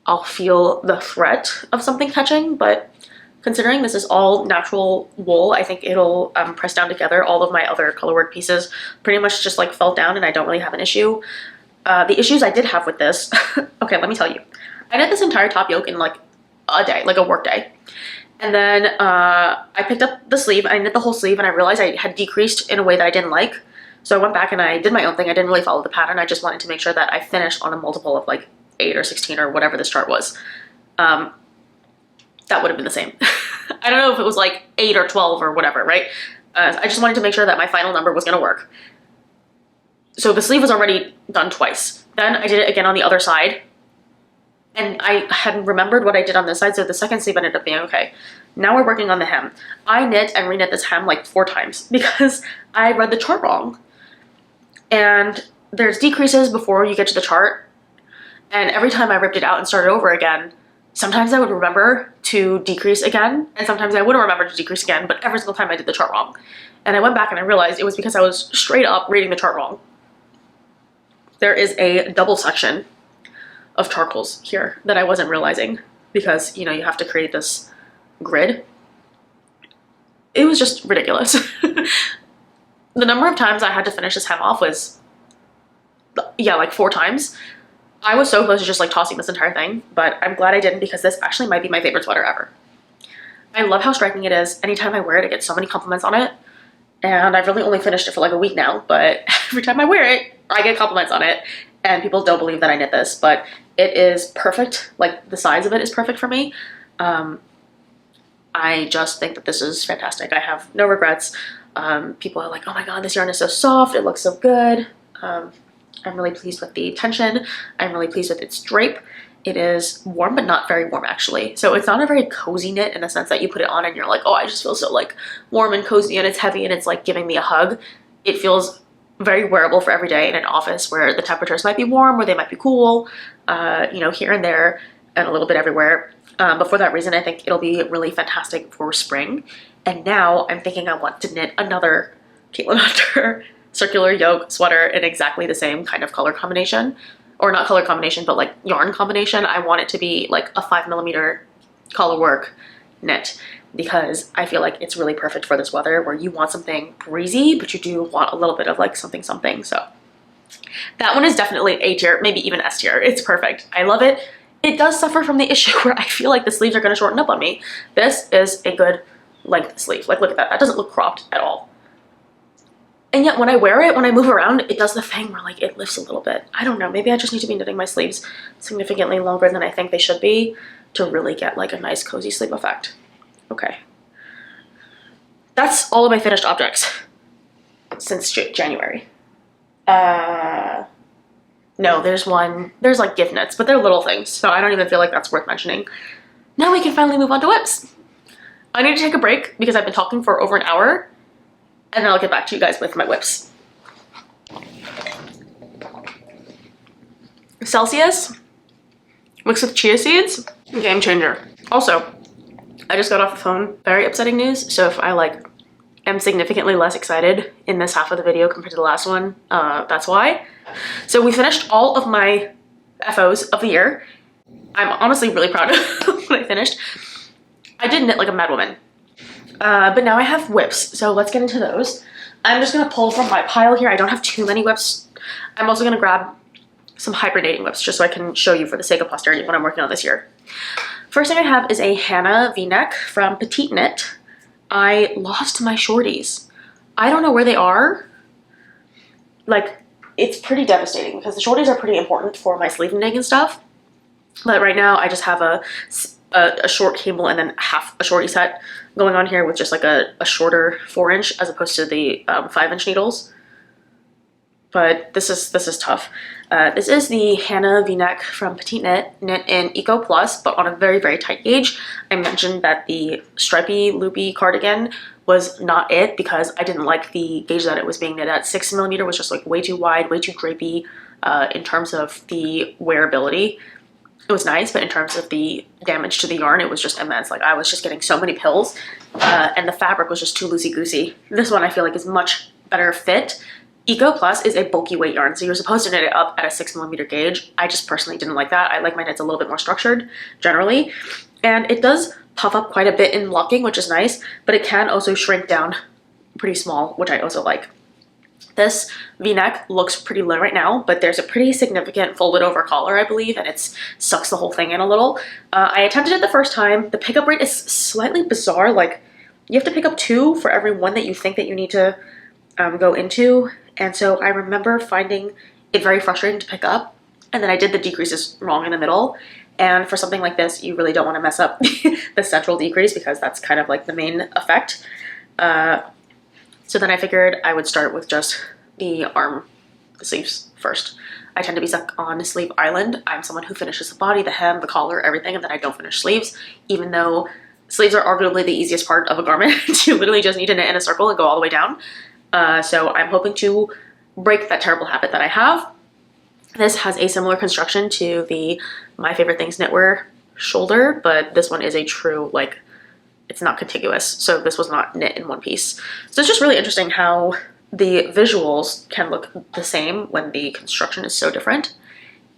I'll feel the threat of something catching, but considering this is all natural wool, I think it'll press down together. All of my other colorwork pieces pretty much just like fell down and I don't really have an issue. The issues I did have with this, okay, let me tell you. I did this entire top yoke in like a day, like a work day. And then I picked up the sleeve, I knit the whole sleeve, and I realized I had decreased in a way that I didn't like. So I went back and I did my own thing. I didn't really follow the pattern. I just wanted to make sure that I finished on a multiple of like 8 or 16 or whatever this chart was. That would have been the same. I don't know if it was like 8 or 12 or whatever, right? I just wanted to make sure that my final number was going to work. So the sleeve was already done twice. Then I did it again on the other side. And I hadn't remembered what I did on this side, so the second sleeve ended up being okay. Now we're working on the hem. I knit and reknit this hem like 4 times because I read the chart wrong. And there's decreases before you get to the chart. And every time I ripped it out and started over again, sometimes I would remember to decrease again, and sometimes I wouldn't remember to decrease again, but every single time I did the chart wrong. And I went back and I realized it was because I was straight up reading the chart wrong. There is a double section of charcoals here that I wasn't realizing because, you know, you have to create this grid. It was just ridiculous. The number of times I had to finish this hem off was, yeah, like 4 times. I was so close to just like tossing this entire thing, but I'm glad I didn't because this actually might be my favorite sweater ever. I love how striking it is. Anytime I wear it, I get so many compliments on it. And I've really only finished it for like a week now, but every time I wear it, I get compliments on it. And people don't believe that I knit this, but it is perfect. Like the size of it is perfect for me. I just think that this is fantastic. I have no regrets. People are like, oh my God, this yarn is so soft. It looks so good. I'm really pleased with the tension. I'm really pleased with its drape. It is warm, but not very warm actually. So it's not a very cozy knit in the sense that you put it on and you're like, oh, I just feel so like warm and cozy, and it's heavy and it's like giving me a hug. It feels very wearable for every day in an office where the temperatures might be warm or they might be cool, you know, here and there and a little bit everywhere. But for that reason, I think it'll be really fantastic for spring. And now I'm thinking I want to knit another Caitlin Hunter circular yoke sweater in exactly the same kind of color combination, or not color combination, but like yarn combination. I want it to be like a 5mm color work knit because I feel like it's really perfect for this weather where you want something breezy, but you do want a little bit of like something. So that one is definitely A tier, maybe even S tier. It's perfect. I love it. It does suffer from the issue where I feel like the sleeves are going to shorten up on me. This is a good length sleeve. Like, look at that. That doesn't look cropped at all. And yet when I wear it, when I move around, it does the thing where like it lifts a little bit. I don't know. Maybe I just need to be knitting my sleeves significantly longer than I think they should be to really get like a nice cozy sleeve effect. Okay. That's all of my finished objects since January. No, there's like gift knits, but they're little things, so I don't even feel like that's worth mentioning. Now we can finally move on to WIPs. I need to take a break because I've been talking for over an hour, and then I'll get back to you guys with my WIPs. Celsius mixed with chia seeds, game changer. Also, I just got off the phone, very upsetting news, so if I like am significantly less excited in this half of the video compared to the last one, that's why. So we finished all of my FOs of the year. I'm honestly really proud of what I finished. I did knit like a madwoman. But now I have WIPs, so let's get into those. I'm just gonna pull from my pile here. I don't have too many WIPs. I'm also gonna grab some hibernating WIPs just so I can show you for the sake of posterity what I'm working on this year. First thing I have is a Hannah V-neck from PetiteKnit. I lost my shorties. I don't know where they are. Like, it's pretty devastating because the shorties are pretty important for my sleeve knitting and stuff. But right now I just have a short cable and then half a shorty set going on here with just like a shorter 4-inch as opposed to the 5-inch needles. But this is tough. This is the Hannah V-neck from PetiteKnit, knit in Eco Plus, but on a very, very tight gauge. I mentioned that the stripy loopy cardigan was not it because I didn't like the gauge that it was being knit at. 6mm was just like way too wide, way too drapey in terms of the wearability. It was nice, but in terms of the damage to the yarn, it was just immense. Like I was just getting so many pills and the fabric was just too loosey-goosey. This one I feel like is much better fit. Eco Plus is a bulky weight yarn, so you're supposed to knit it up at a 6mm gauge. I just personally didn't like that. I like my knits a little bit more structured, generally. And it does puff up quite a bit in locking, which is nice, but it can also shrink down pretty small, which I also like. This v-neck looks pretty low right now, but there's a pretty significant folded over collar, I believe, and it sucks the whole thing in a little. I attempted it the first time. The pickup rate is slightly bizarre. Like, you have to pick up 2 for every one that you think that you need to go into. And so I remember finding it very frustrating to pick up. And then I did the decreases wrong in the middle. And for something like this, you really don't want to mess up the central decrease because that's kind of like the main effect. So then I figured I would start with just the sleeves first. I tend to be stuck on sleeve island. I'm someone who finishes the body, the hem, the collar, everything, and then I don't finish sleeves, even though sleeves are arguably the easiest part of a garment. You literally just need to knit in a circle and go all the way down. So I'm hoping to break that terrible habit that I have. This has a similar construction to the My Favorite Things knitwear shoulder, but this one is a true, like, it's not contiguous, so this was not knit in one piece. So it's just really interesting how the visuals can look the same when the construction is so different.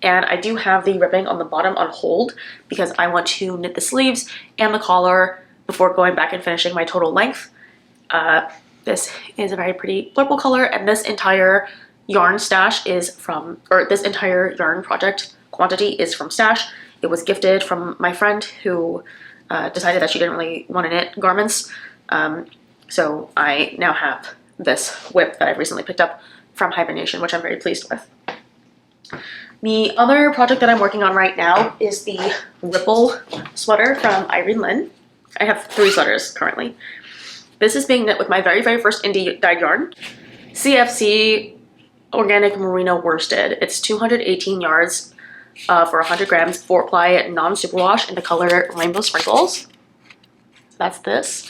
And I do have the ribbing on the bottom on hold because I want to knit the sleeves and the collar before going back and finishing my total length. This is a very pretty purple color, and this entire yarn stash is from, or this entire yarn project quantity is from Stash. It was gifted from my friend who decided that she didn't really want to knit garments. So I now have this WIP that I've recently picked up from Hibernation, which I'm very pleased with. The other project that I'm working on right now is the Ripple sweater from Irene Lynn. I have 3 sweaters currently. This is being knit with my very, very first indie dyed yarn, CFC Organic Merino Worsted. It's 218 yards for 100 grams, 4-ply non-superwash in the color Rainbow Sprinkles. That's this.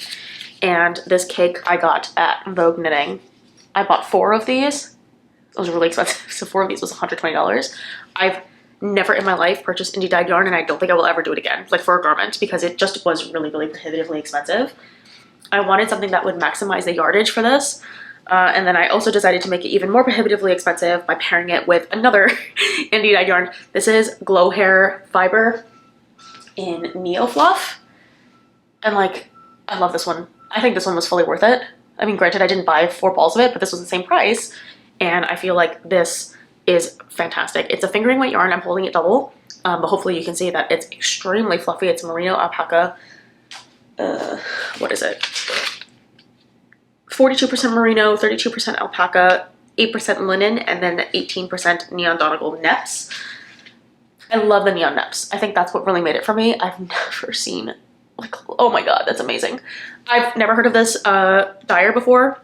And this cake I got at Vogue Knitting. I bought 4 of these. It was really expensive, so 4 of these was $120. I've never in my life purchased indie dyed yarn, and I don't think I will ever do it again, like for a garment, because it just was really, really prohibitively expensive. I wanted something that would maximize the yardage for this. And then I also decided to make it even more prohibitively expensive by pairing it with another indie dyed yarn. This is Glow Hair Fiber in Neo Fluff. And like, I love this one. I think this one was fully worth it. I mean, granted, I didn't buy 4 balls of it, but this was the same price. And I feel like this is fantastic. It's a fingering weight yarn. I'm holding it double, but hopefully you can see that it's extremely fluffy. It's merino alpaca. What is it? 42% merino, 32% alpaca, 8% linen, and then 18% neon nautical neps. I love the neon neps. I think that's what really made it for me. I've never seen, like, oh my god, that's amazing. I've never heard of this dyer before.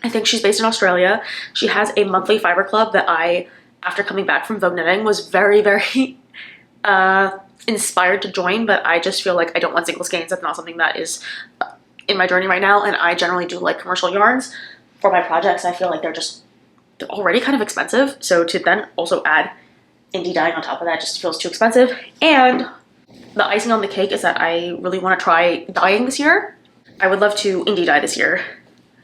I think she's based in Australia. She has a monthly fiber club that I, after coming back from Vogue Knitting, was very, very inspired to join, but I just feel like I don't want single skeins. That's not something that is in my journey right now, and I generally do like commercial yarns for my projects. I feel like they're already kind of expensive, so to then also add indie dyeing on top of that just feels too expensive. And the icing on the cake is that I really want to try dyeing this year. I would love to indie dye this year.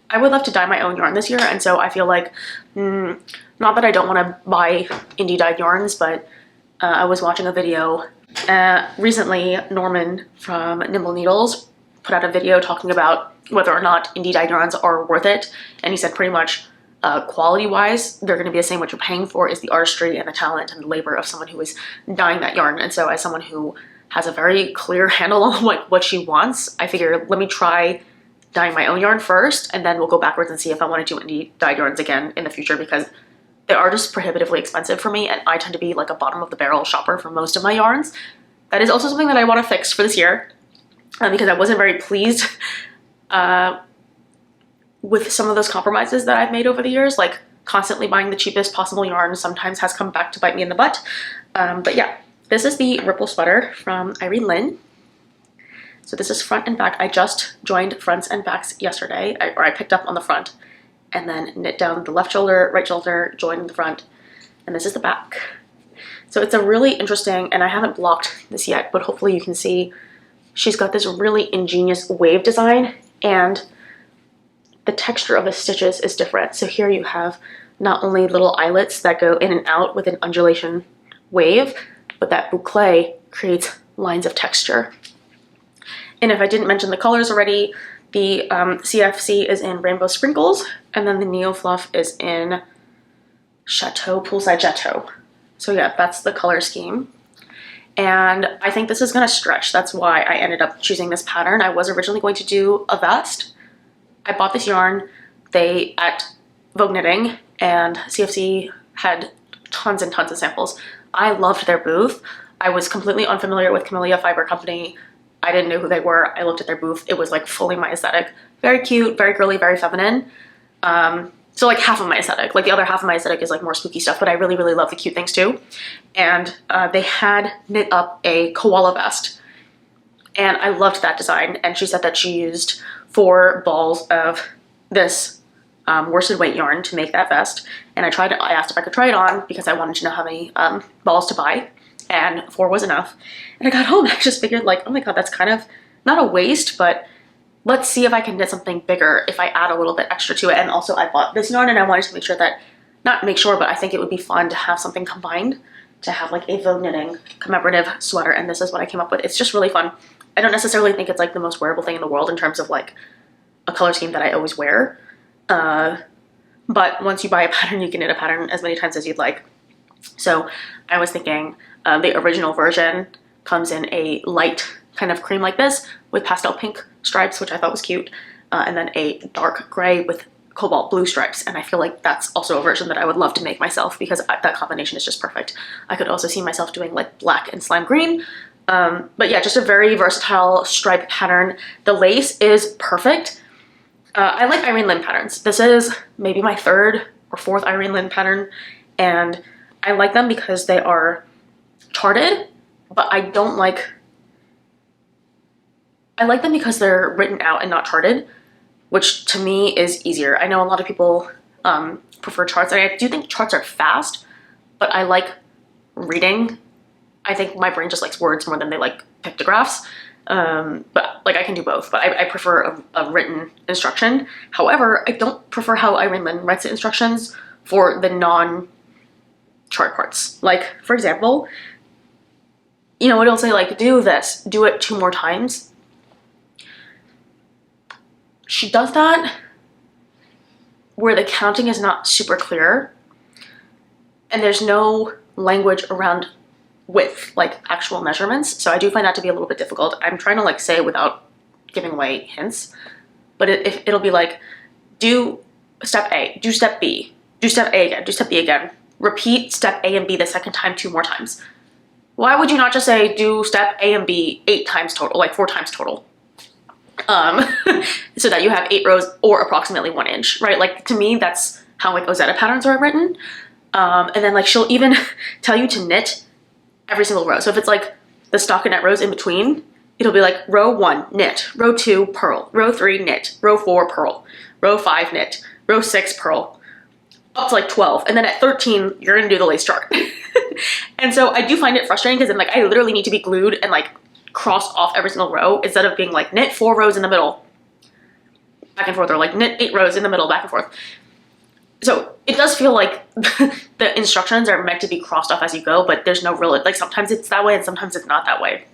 I would love to dye my own yarn this year, and so I feel like, not that I don't want to buy indie dyed yarns, but I was watching a video recently. Norman from Nimble Needles put out a video talking about whether or not indie dyed yarns are worth it, and he said pretty much quality-wise, they're going to be the same. What you're paying for is the artistry and the talent and the labor of someone who is dyeing that yarn. And so as someone who has a very clear handle on what she wants, I figure let me try dyeing my own yarn first, and then we'll go backwards and see if I want to do indie dyed yarns again in the future, because they are just prohibitively expensive for me, and I tend to be like a bottom of the barrel shopper for most of my yarns. That is also something that I want to fix for this year, because I wasn't very pleased with some of those compromises that I've made over the years, like constantly buying the cheapest possible yarn sometimes has come back to bite me in the butt. But yeah, this is the Ripple sweater from Irene Lynn. So this is front and back. I just joined fronts and backs yesterday, or I picked up on the front and then knit down the left shoulder, right shoulder, joined the front, and this is the back. So it's a really interesting, and I haven't blocked this yet, but hopefully you can see she's got this really ingenious wave design, and the texture of the stitches is different. So here you have not only little eyelets that go in and out with an undulation wave, but that boucle creates lines of texture. And if I didn't mention the colors already, The CFC is in Rainbow Sprinkles, and then the Neo Fluff is in Chateau, Poolside Chateau. So yeah, that's the color scheme. And I think this is gonna stretch. That's why I ended up choosing this pattern. I was originally going to do a vest. I bought this yarn at Vogue Knitting, and CFC had tons and tons of samples. I loved their booth. I was completely unfamiliar with Camellia Fiber Company. I didn't know who they were. I looked at their booth. It was like fully my aesthetic. Very cute, very girly, very feminine. So like half of my aesthetic. Like the other half of my aesthetic is like more spooky stuff, but I really, really love the cute things too. And they had knit up a koala vest. And I loved that design. And she said that she used 4 balls of this worsted weight yarn to make that vest. And I asked if I could try it on because I wanted to know how many balls to buy. And 4 was enough. And I got home and I just figured like, oh my God, that's kind of not a waste, but let's see if I can knit something bigger if I add a little bit extra to it. And also I bought this yarn and I wanted to make sure that, not make sure, but I think it would be fun to have something combined, to have like a Vogue Knitting commemorative sweater. And this is what I came up with. It's just really fun. I don't necessarily think it's like the most wearable thing in the world in terms of like a color scheme that I always wear. But once you buy a pattern, you can knit a pattern as many times as you'd like. So I was thinking the original version comes in a light kind of cream like this with pastel pink stripes, which I thought was cute, and then a dark gray with cobalt blue stripes. And I feel like that's also a version that I would love to make myself because that combination is just perfect. I could also see myself doing like black and slime green. But yeah, just a very versatile stripe pattern. The lace is perfect. I like Irene Lin patterns. This is maybe my 3rd or 4th Irene Lin pattern, and I like them because they are charted, but I like them because they're written out and not charted, which to me is easier. I know a lot of people prefer charts, and I do think charts are fast, but I like reading. I think my brain just likes words more than they like pictographs. But like I can do both, but I prefer a written instruction. However, I don't prefer how Irene Lin writes the instructions for the non-chart parts. Like, for example, you know, it'll say like, do this, do it 2 more times. She does that where the counting is not super clear and there's no language around width, like actual measurements. So I do find that to be a little bit difficult. I'm trying to like say it without giving away hints, but it'll be like, do step A, do step B, do step A again, do step B again, repeat step A and B the second time 2 more times. Why would you not just say do step A and B 8 times total, like 4 times total? So that you have 8 rows or approximately 1 inch, right? Like to me, that's how like Ozetta patterns are written. And then like she'll even tell you to knit every single row. So if it's like the stockinette rows in between, it'll be like row 1 knit, row 2 purl, row 3 knit, row 4 purl, row 5 knit, row 6 purl, up to like 12. And then at 13, you're gonna do the lace chart. And so I do find it frustrating because then like I literally need to be glued and like cross off every single row instead of being like knit 4 rows in the middle, back and forth, or like knit 8 rows in the middle, back and forth. So it does feel like the instructions are meant to be crossed off as you go, but there's no real, like sometimes it's that way and sometimes it's not that way.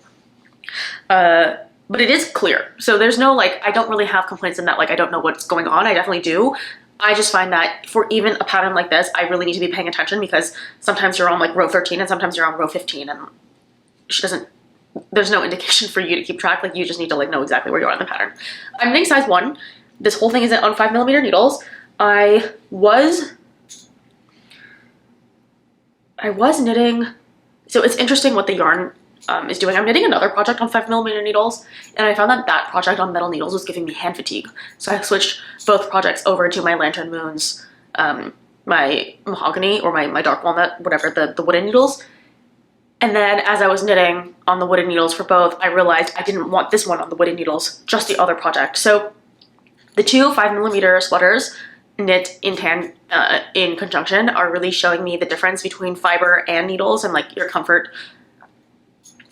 But it is clear. So there's no like, I don't really have complaints in that like I don't know what's going on. I definitely do. I just find that for even a pattern like this, I really need to be paying attention because sometimes you're on like row 13 and sometimes you're on row 15 and she doesn't, there's no indication for you to keep track. Like you just need to like know exactly where you are in the pattern. I'm knitting size 1. This whole thing is on 5mm needles. I was knitting, so it's interesting what the yarn is doing. I'm knitting another project on 5mm needles, and I found that project on metal needles was giving me hand fatigue. So I switched both projects over to my Lantern Moons, my mahogany or my dark walnut, whatever, the wooden needles. And then as I was knitting on the wooden needles for both, I realized I didn't want this one on the wooden needles, just the other project. So the 2 5mm sweaters knit in conjunction are really showing me the difference between fiber and needles and like your comfort,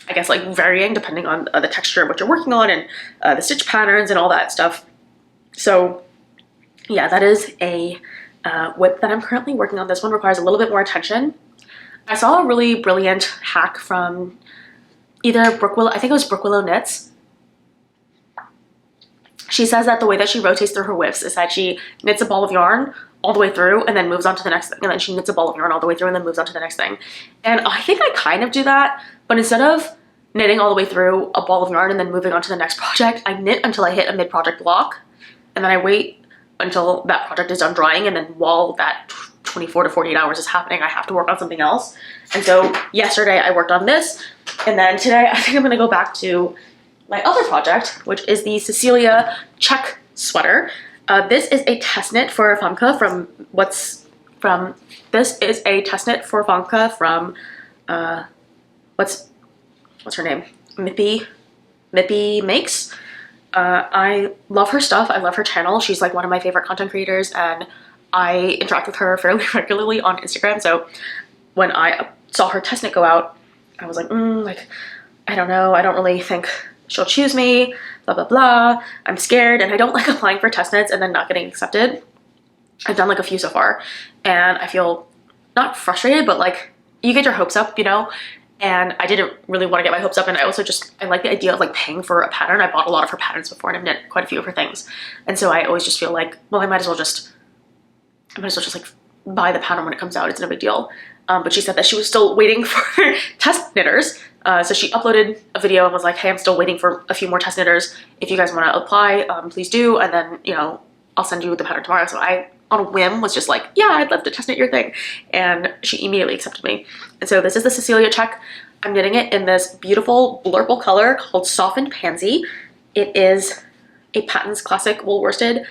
I guess, like varying depending on the texture of what you're working on and the stitch patterns and all that stuff. So yeah, that is a WIP that I'm currently working on. This one requires a little bit more attention. I saw a really brilliant hack from either Brookwillow, I think it was Brookwillow Knits. she says that the way that she rotates through her WIPs is that she knits a ball of yarn all the way through and then moves on to the next thing, and then she knits a ball of yarn all the way through and then moves on to the next thing. And I think I kind of do that, but instead of knitting all the way through a ball of yarn and then moving on to the next project, I knit until I hit a mid-project block, and then I wait until that project is done drying, and then while that 24 to 48 hours is happening, I have to work on something else. And so yesterday I worked on this, and then today I think I'm going to go back to my other project, which is the Cecilia check sweater. This is a test knit for Famke from what's her name? Mippy Makes. I love her stuff. I love her channel. She's like one of my favorite content creators, and I interact with her fairly regularly on Instagram. So when I saw her test knit go out, I was like, I don't know. I don't really think she'll choose me, blah, blah, blah. I'm scared, and I don't like applying for test knits and then not getting accepted. I've done like a few so far, and I feel not frustrated, but like you get your hopes up, you know? And I didn't really want to get my hopes up, and I also I like the idea of like paying for a pattern. I bought a lot of her patterns before, and I've knit quite a few of her things. And so I always just feel like, well, I might as well just like buy the pattern when it comes out. It's no big deal. But she said that she was still waiting for test knitters. So she uploaded a video and was like, hey, I'm still waiting for a few more test knitters. If you guys want to apply, please do. And then, you know, I'll send you the pattern tomorrow. So I, on a whim, was just like, yeah, I'd love to test knit your thing. And she immediately accepted me. And so this is the Cecilia check. I'm knitting it in this beautiful blurple color called Softened Pansy. It is a Patons classic wool worsted.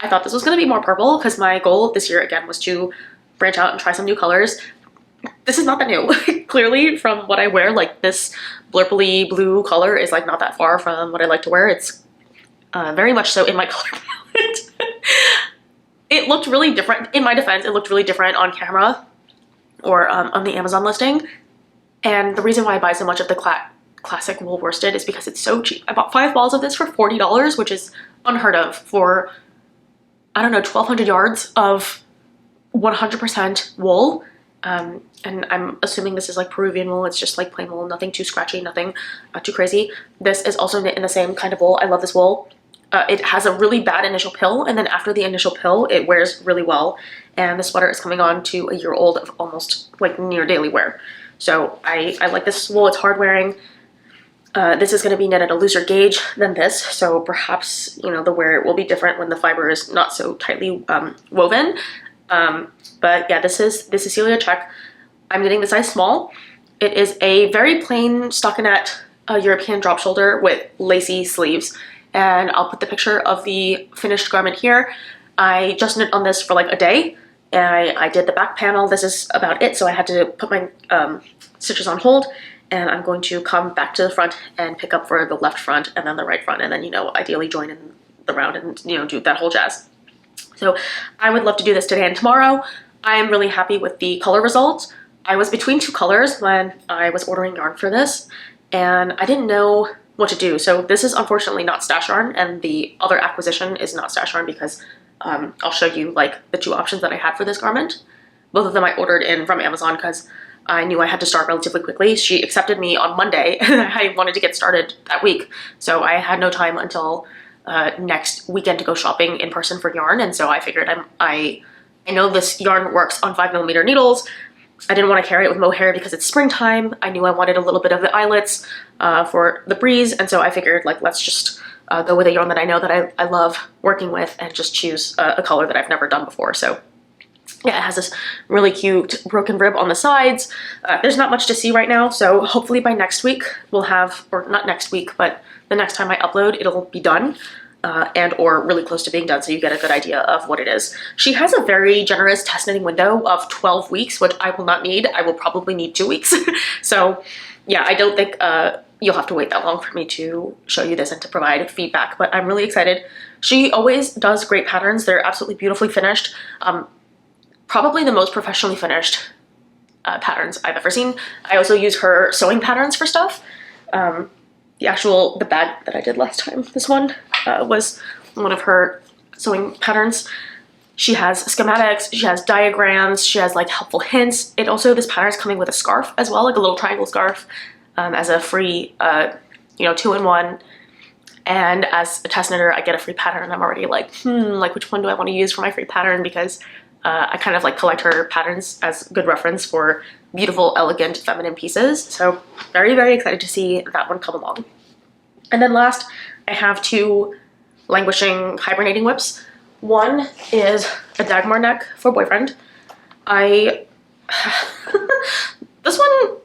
I thought this was going to be more purple because my goal this year, again, was to branch out and try some new colors. This is not that new. Clearly, from what I wear, like this blurply blue color is like not that far from what I like to wear. It's very much so in my color palette. It looked really different. In my defense, it looked really different on camera or on the Amazon listing. And the reason why I buy so much of the classic wool worsted is because it's so cheap. I bought 5 balls of this for $40, which is unheard of for, I don't know, 1,200 yards of 100% wool. And I'm assuming this is like Peruvian wool. It's just like plain wool, nothing too scratchy, nothing too crazy. This is also knit in the same kind of wool. I love this wool. It has a really bad initial pill, and then after the initial pill, it wears really well. And the sweater is coming on to a year old of almost like near daily wear. So I like this wool. It's hard wearing. This is going to be knit at a looser gauge than this, so perhaps, you know, the wear will be different when the fiber is not so tightly woven. But yeah, this is the Cecilia check. I'm knitting the size small. It is a very plain stockinette European drop shoulder with lacy sleeves. And I'll put the picture of the finished garment here. I just knit on this for like a day, and I did the back panel. This is about it, so I had to put my stitches on hold, and I'm going to come back to the front and pick up for the left front and then the right front, and then, you know, ideally join in the round and, you know, do that whole jazz. So I would love to do this today and tomorrow. I am really happy with the color results. I was between 2 colors when I was ordering yarn for this, and I didn't know what to do. So this is unfortunately not stash yarn, and the other acquisition is not stash yarn because I'll show you like the 2 options that I had for this garment. Both of them I ordered in from Amazon because I knew I had to start relatively quickly. She accepted me on Monday and I wanted to get started that week. So I had no time until next weekend to go shopping in person for yarn. And so I figured I know this yarn works on 5mm needles. I didn't want to carry it with mohair because it's springtime. I knew I wanted a little bit of the eyelets for the breeze. And so I figured, like, let's just go with a yarn that I know that I love working with and just choose a color that I've never done before. So yeah, it has this really cute broken rib on the sides. There's not much to see right now. So hopefully by next week we'll have, or not next week, but the next time I upload, it'll be done. And or really close to being done, so you get a good idea of what it is. She has a very generous test knitting window of 12 weeks, which I will not need. I will probably need 2 weeks. So yeah, I don't think you'll have to wait that long for me to show you this and to provide feedback, but I'm really excited. She always does great patterns. They're absolutely beautifully finished. Probably the most professionally finished patterns I've ever seen. I also use her sewing patterns for stuff. The bag that I did last time, this one, was one of her sewing patterns. She has schematics, she has diagrams, she has like helpful hints. This pattern is coming with a scarf as well, like a little triangle scarf, as a free, 2-in-1. And as a test knitter, I get a free pattern and I'm already like, like which one do I want to use for my free pattern? Because I kind of like collect her patterns as good reference for beautiful, elegant, feminine pieces. So very, very excited to see that one come along. And then last, I have 2 languishing hibernating WIPs. One is a Dagmar neck for boyfriend. This one,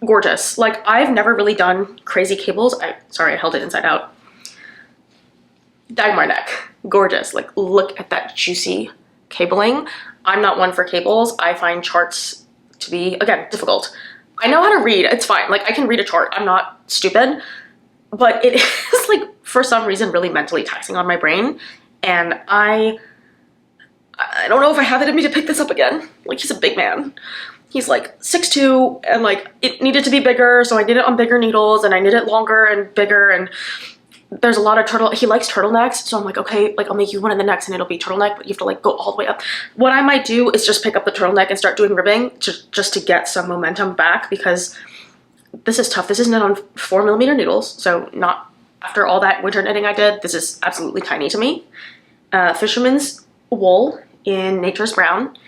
gorgeous. Like, I've never really done crazy cables. Sorry, I held it inside out. Dagmar neck, gorgeous. Like, look at that juicy cabling. I'm not one for cables. I find charts to be, again, difficult. I know how to read, it's fine. Like, I can read a chart, I'm not stupid, but it is like, for some reason, really mentally taxing on my brain. And I don't know if I have it in me to pick this up again. Like, he's a big man. He's like 6'2", and like it needed to be bigger, so I did it on bigger needles and I knit it longer and bigger, and there's a lot of he likes turtlenecks, so I'm like, okay, like I'll make you one of the necks and it'll be turtleneck, but you have to like go all the way up. What I might do is just pick up the turtleneck and start doing ribbing just to get some momentum back, because this is tough. This is knit on 4mm needles, so not after all that winter knitting I did, this is absolutely tiny to me. Fisherman's wool in Nature's Brown.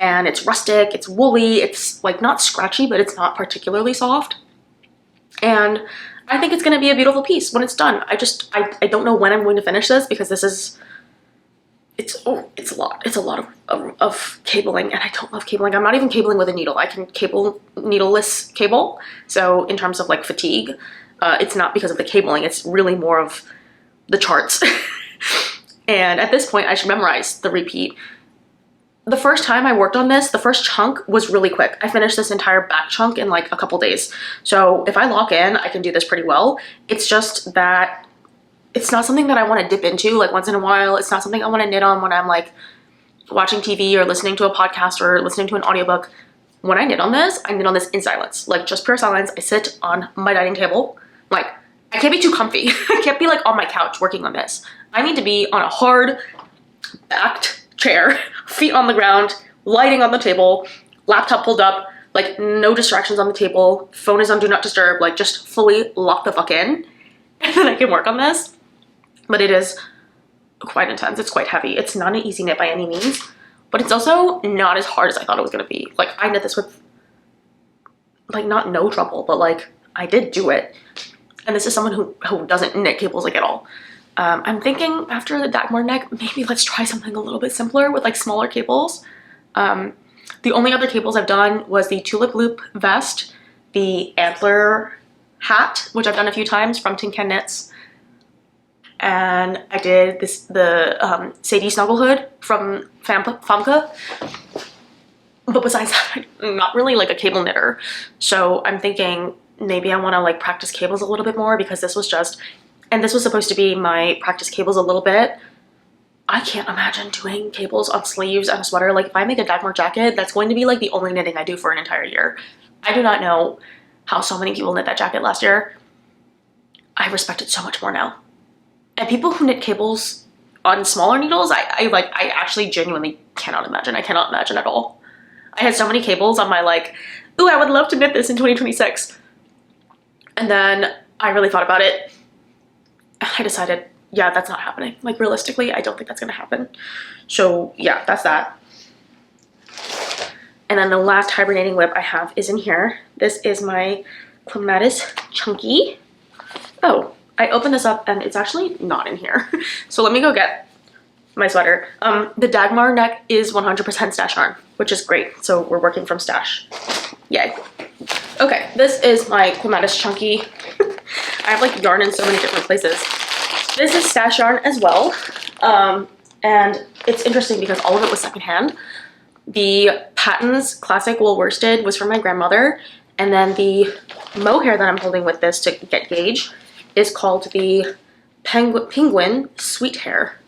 And it's rustic, it's woolly, it's like not scratchy, but it's not particularly soft. And I think it's gonna be a beautiful piece when it's done. I don't know when I'm going to finish this, because this is, it's a lot. It's a lot of cabling, and I don't love cabling. I'm not even cabling with a needle. I can cable needleless cable. So in terms of like fatigue, it's not because of the cabling, it's really more of the charts. And at this point, I should memorize the repeat. The first time I worked on this, the first chunk was really quick. I finished this entire back chunk in like a couple days. So if I lock in, I can do this pretty well. It's just that it's not something that I want to dip into like once in a while. It's not something I want to knit on when I'm like watching TV or listening to a podcast or listening to an audiobook. When I knit on this in silence, like just pure silence. I sit on my dining table. Like, I can't be too comfy. I can't be like on my couch working on this. I need to be on a hard backed chair, feet on the ground, lighting on the table, laptop pulled up, like no distractions on the table, phone is on do not disturb, like just fully lock the fuck in, and then I can work on this. But it is quite intense, it's quite heavy. It's not an easy knit by any means, but it's also not as hard as I thought it was gonna be. Like, I knit this with like not no trouble, but like I did do it. And this is someone who doesn't knit cables like at all. I'm thinking after the Dagmar neck, maybe let's try something a little bit simpler with like smaller cables. The only other cables I've done was the tulip loop vest, the antler hat, which I've done a few times from Tin Can Knits, and I did the Sadie Snuggle Hood from Famke. But besides that, I'm not really like a cable knitter, so I'm thinking maybe I want to like practice cables a little bit more, because this was just, and this was supposed to be my practice cables a little bit. I can't imagine doing cables on sleeves and a sweater. Like, if I make a Dagmar jacket, that's going to be like the only knitting I do for an entire year. I do not know how so many people knit that jacket last year. I respect it so much more now. And people who knit cables on smaller needles, I actually genuinely cannot imagine. I cannot imagine at all. I had so many cables on my like, ooh, I would love to knit this in 2026. And then I really thought about it. I decided, yeah, that's not happening. Like, realistically, I don't think that's gonna happen. So yeah, that's that. And then the last hibernating WIP I have is in here. This is my Clematis Chunky. Oh, I opened this up and it's actually not in here. So let me go get my sweater. The Dagmar neck is 100% stash yarn, which is great. So we're working from stash. Yay. Okay, this is my Clematis Chunky. I have like yarn in so many different places. This is stash yarn as well. And it's interesting because all of it was secondhand. The Patons Classic Wool Worsted was from my grandmother. And then the mohair that I'm holding with this to get gauge is called the Penguin Sweet Hair.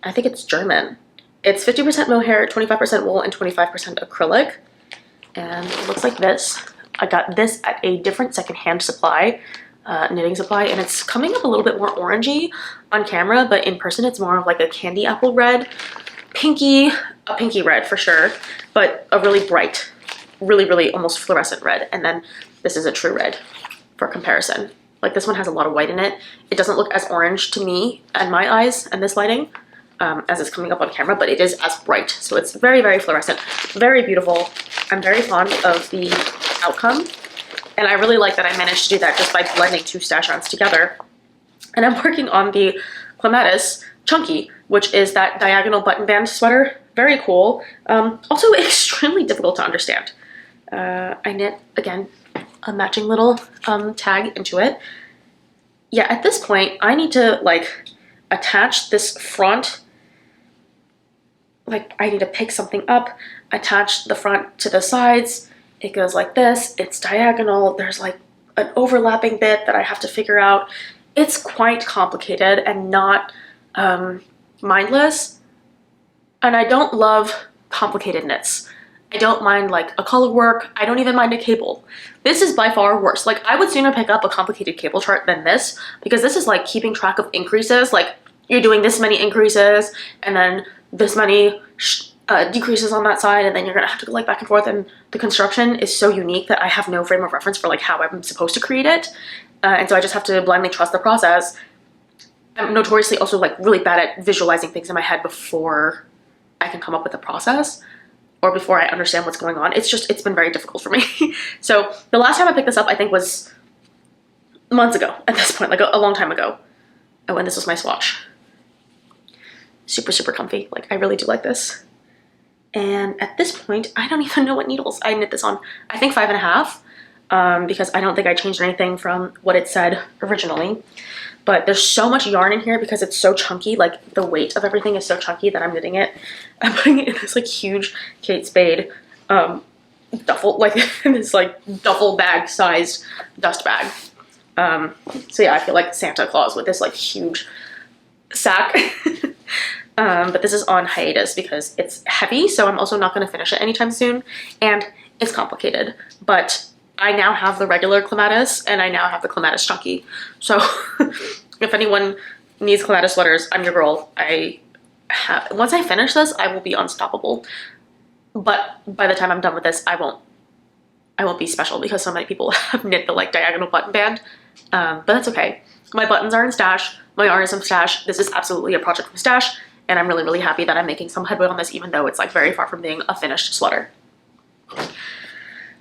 I think it's German. It's 50% mohair, 25% wool, and 25% acrylic. And it looks like this. I got this at a different secondhand supply, knitting supply, and it's coming up a little bit more orangey on camera, but in person it's more of like a candy apple red, a pinky red for sure, but a really bright, really almost fluorescent red. And then this is a true red for comparison. Like this one has a lot of white in it. It doesn't look as orange to me and my eyes and this lighting as it's coming up on camera, but it is as bright. So it's very, very fluorescent, very beautiful. I'm very fond of the outcome. And I really like that I managed to do that just by blending 2 stash yarns together. And I'm working on the Clematis Chunky, which is that diagonal button band sweater. Very cool. Also extremely difficult to understand. I knit, again, a matching little tag into it. Yeah, at this point, I need to like attach this front. Like I need to pick something up, attach the front to the sides. It goes like this. It's diagonal. There's like an overlapping bit that I have to figure out. It's quite complicated and not mindless. And I don't love complicated knits. I don't mind like a color work. I don't even mind a cable. This is by far worse. Like I would sooner pick up a complicated cable chart than this, because this is like keeping track of increases. Like you're doing this many increases and then this many decreases on that side, and then you're gonna have to go like back and forth, and the construction is so unique that I have no frame of reference for like how I'm supposed to create it. And so I just have to blindly trust the process. I'm notoriously also like really bad at visualizing things in my head before I can come up with a process or before I understand what's going on. It's been very difficult for me. So the last time I picked this up, I think was months ago at this point, like a long time ago. Oh, and this was my swatch. Super, super comfy. Like I really do like this. And at this point, I don't even know what needles I knit this on. I think 5.5, because I don't think I changed anything from what it said originally. But there's so much yarn in here because it's so chunky. Like the weight of everything is so chunky that I'm knitting it. I'm putting it in this like huge Kate Spade duffel, like in this like duffel bag sized dust bag. So yeah, I feel like Santa Claus with this like huge sack. But this is on hiatus because it's heavy, so I'm also not going to finish it anytime soon, and it's complicated. But I now have the regular Clematis, and I now have the Clematis Chunky. So if anyone needs Clematis sweaters, I'm your girl. Once I finish this, I will be unstoppable. But by the time I'm done with this, I won't be special because so many people have knit the like diagonal button band. But that's okay. My buttons are in stash. My yarn is in stash. This is absolutely a project from stash. And I'm really, really happy that I'm making some headway on this, even though it's like very far from being a finished sweater.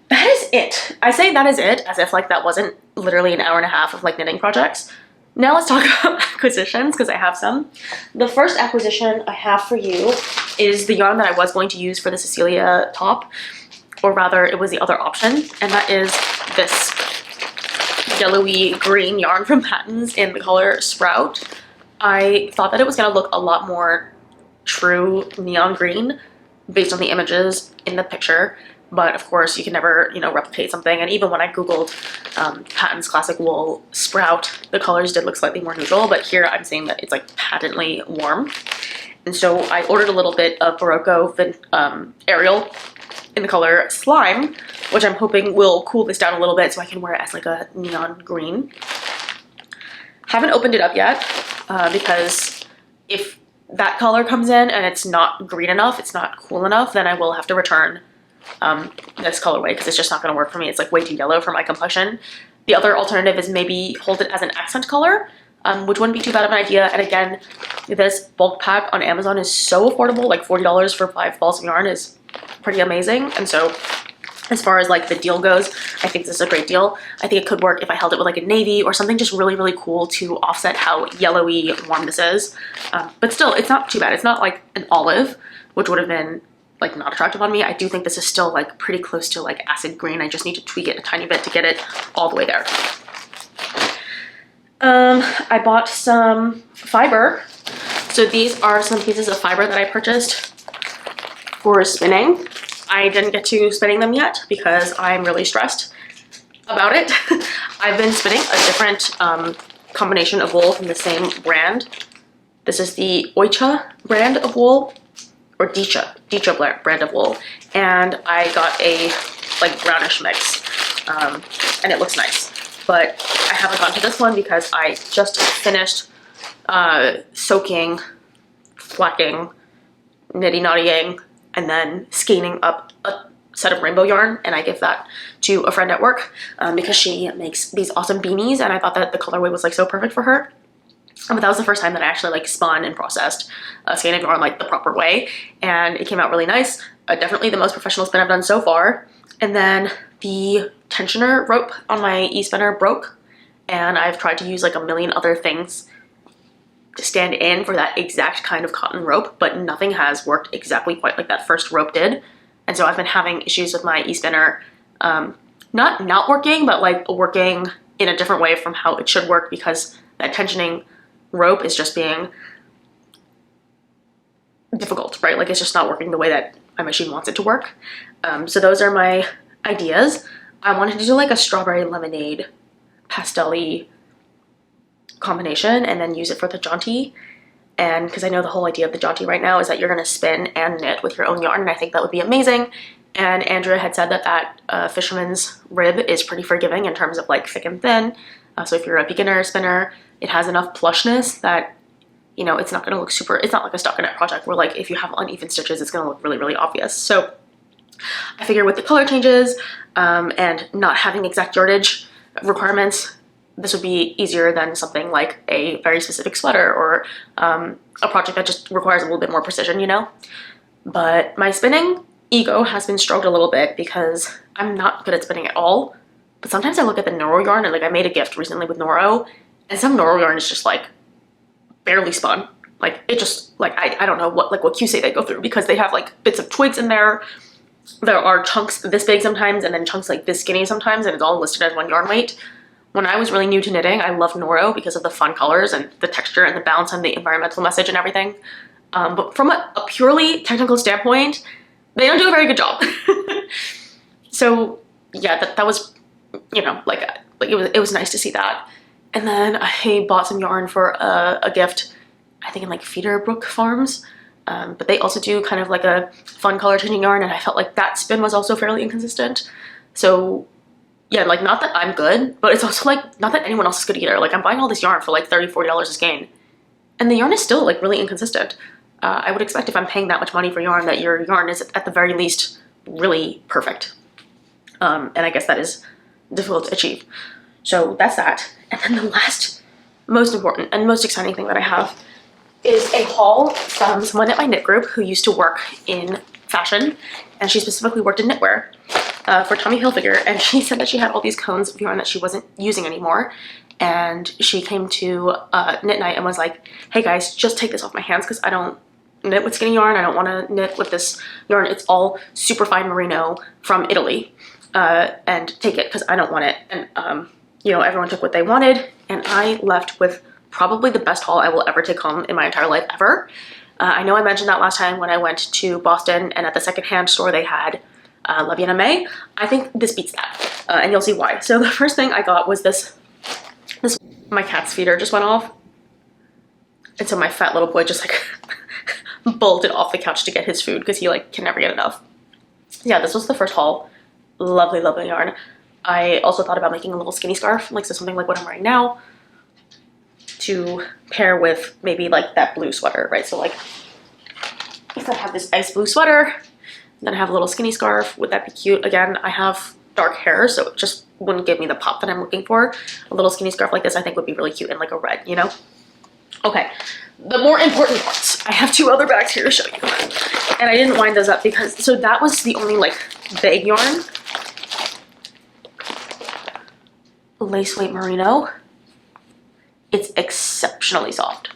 That is it. I say that is it as if like that wasn't literally an hour and a half of like knitting projects. Now let's talk about acquisitions, because I have some. The first acquisition I have for you is the yarn that I was going to use for the Cecilia top, or rather it was the other option, and that is this yellowy green yarn from Patons in the color Sprout. I thought that it was going to look a lot more true neon green based on the images in the picture, but of course you can never, you know, replicate something. And even when I googled Patons classic wool Sprout, the colors did look slightly more neutral, but here I'm saying that it's like patently warm. And so I ordered a little bit of Barocco Ariel in the color Slime, which I'm hoping will cool this down a little bit so I can wear it as like a neon green. Haven't opened it up yet because if that color comes in and it's not green enough, it's not cool enough, then I will have to return this colorway because it's just not going to work for me. It's like way too yellow for my complexion. The other alternative is maybe hold it as an accent color, which wouldn't be too bad of an idea. And again, this bulk pack on Amazon is so affordable, like $40 for 5 balls of yarn is pretty amazing. And so as far as like the deal goes, I think this is a great deal. I think it could work if I held it with like a navy or something just really, really cool to offset how yellowy warm this is. But still, it's not too bad. It's not like an olive, which would have been like not attractive on me. I do think this is still like pretty close to like acid green. I just need to tweak it a tiny bit to get it all the way there. I bought some fiber. So these are some pieces of fiber that I purchased for spinning. I didn't get to spinning them yet because I'm really stressed about it. I've been spinning a different combination of wool from the same brand. This is the Oicha brand of wool, or Dicha brand of wool, and I got a like brownish mix, and it looks nice. But I haven't gotten to this one because I just finished soaking, flacking, nitty-nottying, and then skeining up a set of rainbow yarn, and I give that to a friend at work because she makes these awesome beanies, and I thought that the colorway was like so perfect for her. But that was the first time that I actually like spun and processed a skein of yarn like the proper way, and it came out really nice. Definitely the most professional spin I've done so far. And then the tensioner rope on my e-spinner broke, and I've tried to use like a million other things to stand in for that exact kind of cotton rope, but nothing has worked exactly quite like that first rope did. And so I've been having issues with my e-spinner, not working, but like working in a different way from how it should work, because that tensioning rope is just being difficult, right? Like it's just not working the way that my machine wants it to work. So those are my ideas. I wanted to do like a strawberry lemonade pastel-y combination and then use it for the jaunty. And because I know the whole idea of the jaunty right now is that you're going to spin and knit with your own yarn, and I think that would be amazing. And Andrea had said that that fisherman's rib is pretty forgiving in terms of like thick and thin. So if you're a beginner spinner, it has enough plushness that, you know, it's not going to look super, it's not like a stockinette project where like if you have uneven stitches, it's going to look really, really obvious. So I figure with the color changes and not having exact yardage requirements, this would be easier than something like a very specific sweater or a project that just requires a little bit more precision, you know? But my spinning ego has been stroked a little bit because I'm not good at spinning at all. But sometimes I look at the Noro yarn, and like I made a gift recently with Noro, and some Noro yarn is just like barely spun. Like it just, like I don't know what Q-say they go through, because they have like bits of twigs in there. There are chunks this big sometimes, and then chunks like this skinny sometimes, and it's all listed as one yarn weight. When I was really new to knitting, I loved Noro because of the fun colors and the texture and the balance and the environmental message and everything. But from a purely technical standpoint, they don't do a very good job. So yeah, that was, you know, like it was nice to see that. And then I bought some yarn for a gift, I think in like Feederbrook Farms. But they also do kind of like a fun color changing yarn, and I felt like that spin was also fairly inconsistent. So yeah, like not that I'm good, but it's also like not that anyone else is good either. Like I'm buying all this yarn for like $30, $40 a skein, and the yarn is still like really inconsistent. I would expect if I'm paying that much money for yarn that your yarn is at the very least really perfect. And I guess that is difficult to achieve. So that's that. And then the last most important and most exciting thing that I have is a haul from someone at my knit group who used to work in fashion, and she specifically worked in knitwear for Tommy Hilfiger, and she said that she had all these cones of yarn that she wasn't using anymore, and she came to knit night and was like, hey guys, just take this off my hands because I don't knit with skinny yarn. I don't want to knit with this yarn. It's all super fine merino from Italy, and take it because I don't want it. And you know, everyone took what they wanted, and I left with probably the best haul I will ever take home in my entire life ever. I know I mentioned that last time when I went to Boston, and at the secondhand store they had La Bien Aimée. I think this beats that, and you'll see why. So the first thing I got was this, my cat's feeder just went off, and so my fat little boy just like bolted off the couch to get his food because he like can never get enough. Yeah, this was the first haul. Lovely, lovely yarn. I also thought about making a little skinny scarf, like so something like what I'm wearing now, to pair with maybe like that blue sweater, right? So like if I have this ice blue sweater, then I have a little skinny scarf, would that be cute? Again, I have dark hair, so it just wouldn't give me the pop that I'm looking for. A little skinny scarf like this I think would be really cute in like a red, you know? Okay, the more important parts. I have two other bags here to show you. And I didn't wind those up because, so that was the only like big yarn. Lace weight merino. It's exceptionally soft.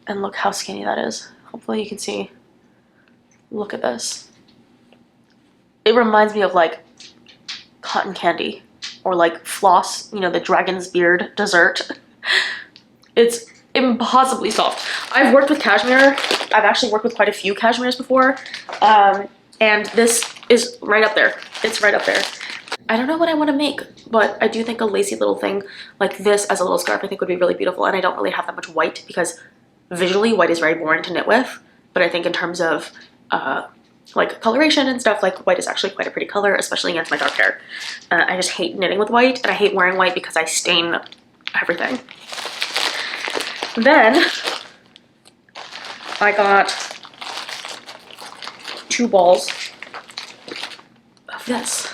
And look how skinny that is. Hopefully you can see. Look at this. It reminds me of like cotton candy or like floss, you know, the dragon's beard dessert. It's impossibly soft. I've worked with cashmere. I've actually worked with quite a few cashmeres before. And this is right up there. It's right up there. I don't know what I want to make, but I do think a lacy little thing like this as a little scarf I think would be really beautiful. And I don't really have that much white because visually white is very boring to knit with. But I think in terms of like coloration and stuff, like white is actually quite a pretty color, especially against my dark hair. I just hate knitting with white, and I hate wearing white because I stain everything. Then I got two balls this.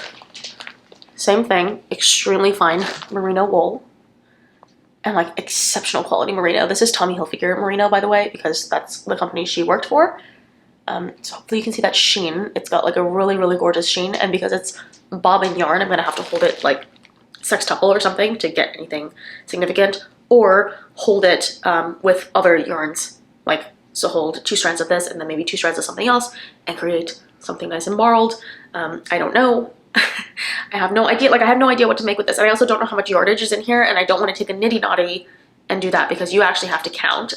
Same thing, extremely fine merino wool and like exceptional quality merino. This is Tommy Hilfiger merino, by the way, because that's the company she worked for. So hopefully you can see that sheen. It's got like a really, really gorgeous sheen, and because it's bobbin yarn, I'm gonna have to hold it like sextuple or something to get anything significant, or hold it with other yarns, like so hold 2 strands of this and then maybe 2 strands of something else and create something nice and marled. I don't know. I have no idea. Like I have no idea what to make with this, and I also don't know how much yardage is in here, and I don't want to take a nitty knotty and do that because you actually have to count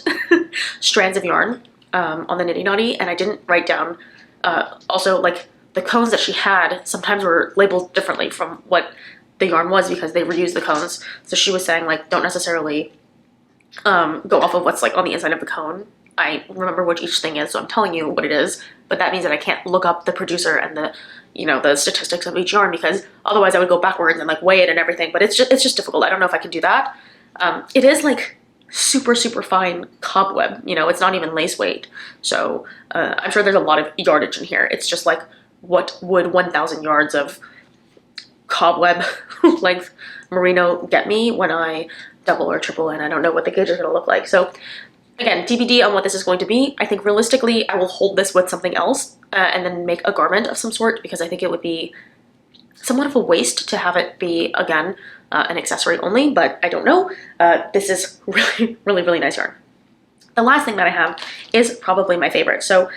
strands of yarn on the nitty knotty, and I didn't write down. Also, like the cones that she had sometimes were labeled differently from what the yarn was because they reused the cones. So she was saying like don't necessarily go off of what's like on the inside of the cone. I remember what each thing is, so I'm telling you what it is, but that means that I can't look up the producer and the, you know, the statistics of each yarn, because otherwise I would go backwards and like weigh it and everything, but it's just difficult. I don't know if I can do that. It is like super, super fine cobweb, you know, it's not even lace weight. So I'm sure there's a lot of yardage in here. It's just like, what would 1,000 yards of cobweb length merino get me when I double or triple, and I don't know what the gauge is going to look like. So again, TBD on what this is going to be. I think realistically, I will hold this with something else and then make a garment of some sort, because I think it would be somewhat of a waste to have it be, again, an accessory only, but I don't know. This is really, really, really nice yarn. The last thing that I have is probably my favorite. So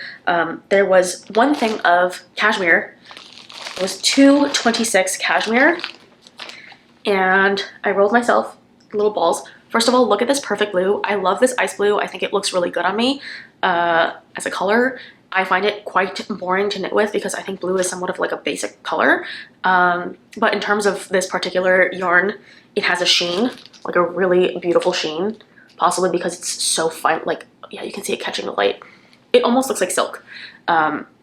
there was one thing of cashmere. It was 226 cashmere, and I rolled myself little balls. First of all, look at this perfect blue. I love this ice blue. I think it looks really good on me as a color. I find it quite boring to knit with because I think blue is somewhat of like a basic color. But in terms of this particular yarn, it has a sheen, like a really beautiful sheen, possibly because it's so fine. Like, yeah, you can see it catching the light. It almost looks like silk.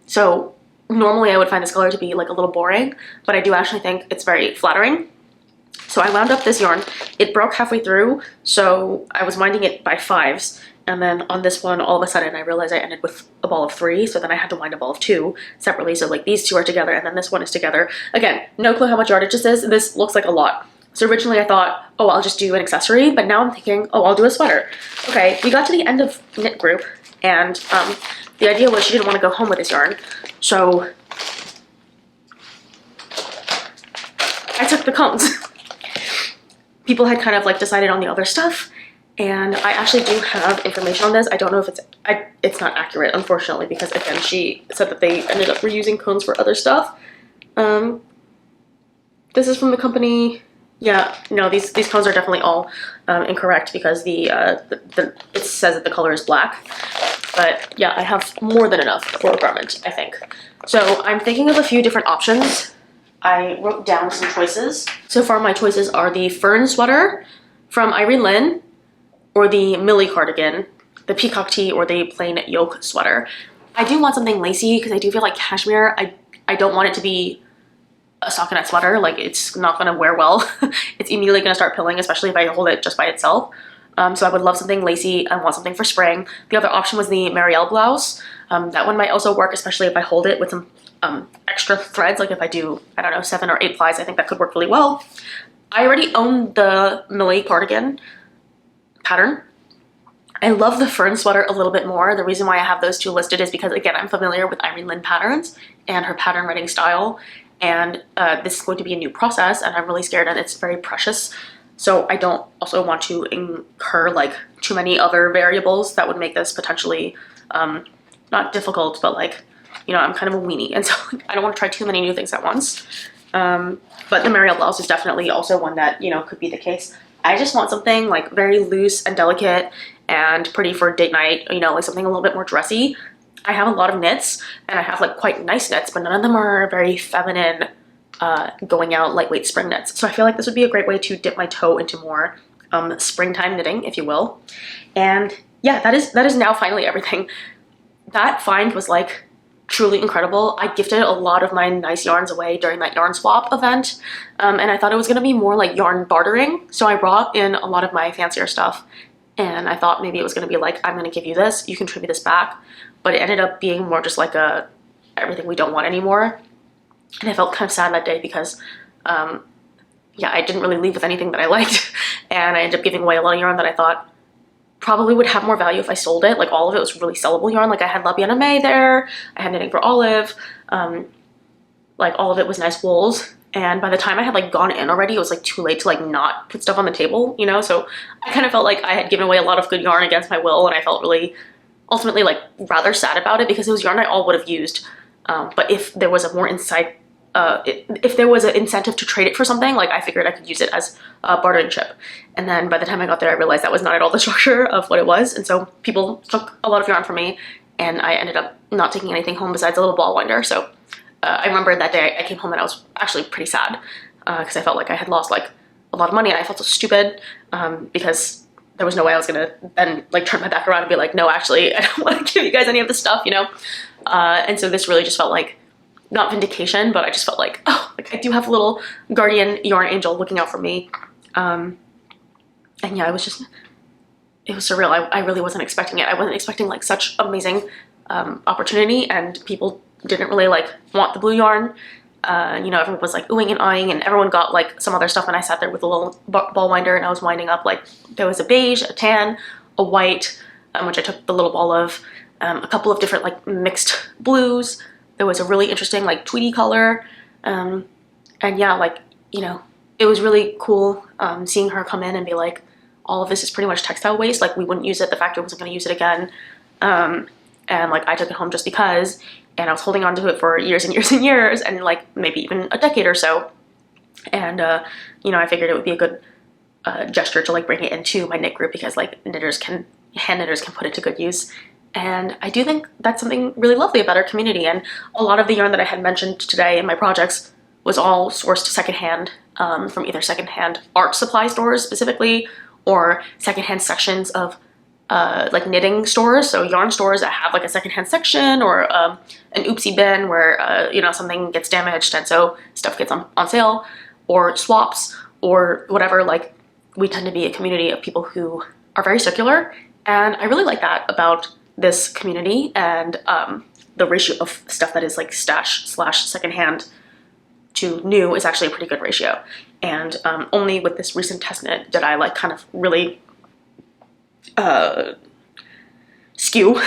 So normally I would find this color to be like a little boring, but I do actually think it's very flattering. So I wound up this yarn. It broke halfway through, so I was winding it by 5s. And then on this one, all of a sudden, I realized I ended with a ball of 3, so then I had to wind a ball of 2 separately. So like these 2 are together, and then this one is together. Again, no clue how much yardage this is. This looks like a lot. So originally I thought, oh, I'll just do an accessory, but now I'm thinking, oh, I'll do a sweater. Okay, we got to the end of knit group, and the idea was she didn't want to go home with this yarn. So I took the cones. People had kind of like decided on the other stuff, and I actually do have information on this. I don't know if it's not accurate, unfortunately, because again, she said that they ended up reusing cones for other stuff. This is from the company. Yeah, no, these cones are definitely all incorrect because it says that the color is black. But yeah, I have more than enough for a garment, I think. So I'm thinking of a few different options. I wrote down some choices. So far my choices are the fern sweater from Irene Lynn, or the Millie cardigan, the peacock tee, or the plain yoke sweater. I do want something lacy because I do feel like cashmere, I don't want it to be a stockinette sweater. Like, it's not gonna wear well. It's immediately gonna start pilling, especially if I hold it just by itself. So I would love something lacy. I want something for spring. The other option was the Ourielle blouse. That one might also work, especially if I hold it with some extra threads. Like if I do, I don't know, 7 or 8 plies, I think that could work really well. I already own the Millie cardigan pattern. I love the fern sweater a little bit more. The reason why I have those 2 listed is because, again, I'm familiar with Irene Lynn patterns and her pattern writing style, and this is going to be a new process, and I'm really scared, and it's very precious. So I don't also want to incur like too many other variables that would make this potentially not difficult, but like, you know, I'm kind of a weenie, and so I don't want to try too many new things at once. But the Ourielle blouse is definitely also one that, you know, could be the case. I just want something like very loose and delicate and pretty for date night, you know, like something a little bit more dressy. I have a lot of knits, and I have like quite nice knits, but none of them are very feminine, going out lightweight spring knits. So I feel like this would be a great way to dip my toe into more springtime knitting, if you will. And yeah, that is now finally everything. That find was like truly incredible. I gifted a lot of my nice yarns away during that yarn swap event, and I thought it was going to be more like yarn bartering. So I brought in a lot of my fancier stuff, and I thought maybe it was going to be like, I'm going to give you this, you can trade me this back. But it ended up being more just like a everything we don't want anymore. And I felt kind of sad that day because, yeah, I didn't really leave with anything that I liked. And I ended up giving away a lot of yarn that I thought probably would have more value if I sold it. Like, all of it was really sellable yarn. Like, I had La Bien May there, I had Knitting for Olive, like, all of it was nice wools. And by the time I had like gone in already, it was like too late to like not put stuff on the table, you know? So I kind of felt like I had given away a lot of good yarn against my will, and I felt really ultimately like rather sad about it because it was yarn I all would have used. But if there was a more insight, if there was an incentive to trade it for something, like I figured I could use it as a bartering chip. And then by the time I got there, I realized that was not at all the structure of what it was. And so people took a lot of yarn from me, and I ended up not taking anything home besides a little ball winder. So I remember that day I came home and I was actually pretty sad because I felt like I had lost like a lot of money, and I felt so stupid because there was no way I was gonna then like turn my back around and be like, no, actually, I don't want to give you guys any of this stuff, you know? And so this really just felt like, not vindication, but I just felt like, oh, like I do have a little guardian yarn angel looking out for me. And yeah, it was surreal. I really wasn't expecting it. I wasn't expecting like such amazing opportunity, and people didn't really like want the blue yarn. You know, everyone was like oohing and eyeing, and everyone got like some other stuff, and I sat there with a little ball winder and I was winding up. Like, there was a beige, a tan, a white, which I took the little ball of, a couple of different like mixed blues. There was a really interesting like tweedy color, and yeah, like, you know, it was really cool seeing her come in and be like, all of this is pretty much textile waste, like we wouldn't use it, the factory wasn't going to use it again, and like I took it home just because, and I was holding on to it for years and years and years, and like maybe even a decade or so. And you know, I figured it would be a good gesture to like bring it into my knit group, because like hand knitters can put it to good use. And I do think that's something really lovely about our community. And a lot of the yarn that I had mentioned today in my projects was all sourced secondhand from either secondhand art supply stores specifically, or secondhand sections of like knitting stores, so yarn stores that have like a secondhand section, or an oopsie bin where you know, something gets damaged and so stuff gets on sale, or swaps, or whatever. Like, we tend to be a community of people who are very circular, and I really like that about this community. And the ratio of stuff that is like stash / secondhand to new is actually a pretty good ratio. And only with this recent test knit did I like kind of really skew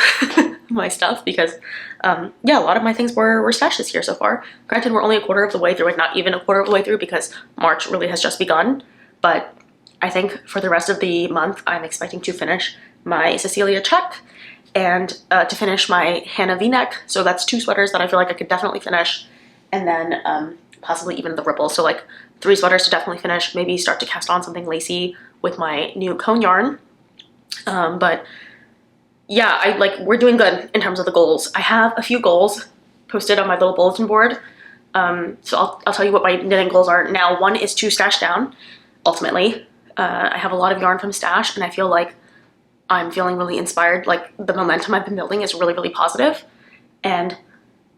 my stuff, because yeah, a lot of my things were stashed this year so far. Granted, we're only a quarter of the way through, and not even a quarter of the way through, because March really has just begun. But I think for the rest of the month, I'm expecting to finish my Cecilia check and to finish my Hannah v-neck. So that's 2 sweaters that I feel like I could definitely finish, and then possibly even the ripple. So like 3 sweaters to definitely finish, maybe start to cast on something lacy with my new cone yarn. But yeah, we're doing good in terms of the goals. I have a few goals posted on my little bulletin board. So I'll tell you what my knitting goals are now. One is to stash down, ultimately. I have a lot of yarn from stash, and I feel like I'm feeling really inspired. Like, the momentum I've been building is really, really positive. And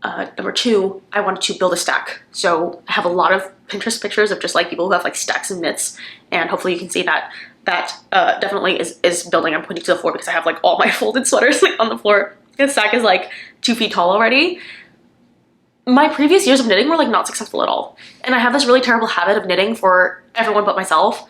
number 2, I wanted to build a stack. So I have a lot of Pinterest pictures of just like people who have like stacks of knits, and hopefully you can see that definitely is building. I'm pointing to the floor because I have like all my folded sweaters like on the floor. The stack is like 2 feet tall already. My previous years of knitting were like not successful at all, and I have this really terrible habit of knitting for everyone but myself.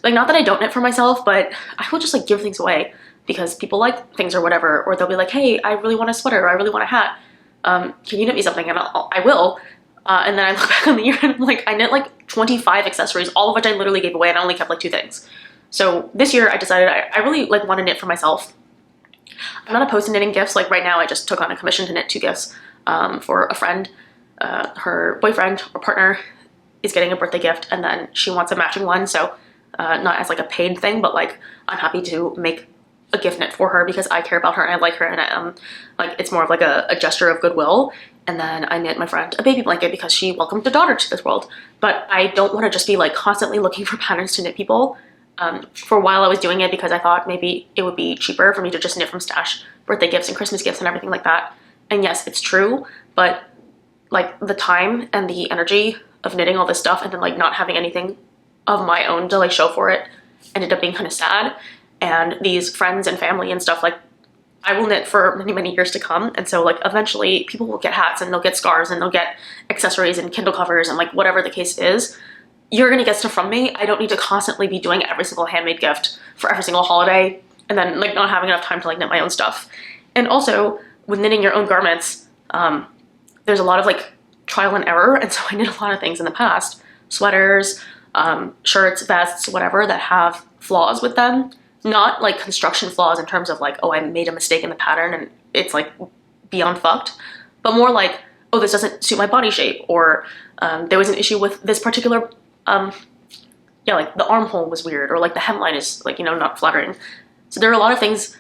Like, not that I don't knit for myself, but I will just like give things away because people like things or whatever, or they'll be like, hey, I really want a sweater, or I really want a hat. Can you knit me something? And I will. And then I look back on the year and I'm like, I knit like 25 accessories, all of which I literally gave away, and I only kept like 2 things. So this year I decided I really like want to knit for myself. I'm not opposed to knitting gifts. Like, right now I just took on a commission to knit 2 gifts for a friend. Her boyfriend or partner is getting a birthday gift, and then she wants a matching one. So not as like a paid thing, but like I'm happy to make a gift knit for her because I care about her and I like her, and like it's more of like a gesture of goodwill. And then I knit my friend a baby blanket because she welcomed a daughter to this world. But I don't want to just be like constantly looking for patterns to knit people. For a while I was doing it because I thought maybe it would be cheaper for me to just knit from stash birthday gifts and Christmas gifts and everything like that. And yes, it's true, but like the time and the energy of knitting all this stuff and then like not having anything of my own to like show for it ended up being kind of sad. And these friends and family and stuff, like I will knit for many, many years to come. And so like eventually people will get hats and they'll get scarves and they'll get accessories and Kindle covers and like whatever the case is. You're gonna get stuff from me. I don't need to constantly be doing every single handmade gift for every single holiday and then like not having enough time to like knit my own stuff. And also with knitting your own garments, there's a lot of like trial and error. And so I knit a lot of things in the past, sweaters, shirts, vests, whatever, that have flaws with them. Not like construction flaws in terms of like, oh, I made a mistake in the pattern and it's like beyond fucked, but more like, oh, this doesn't suit my body shape, or there was an issue with this particular, yeah, like the armhole was weird, or like the hemline is like, you know, not flattering. So there are a lot of things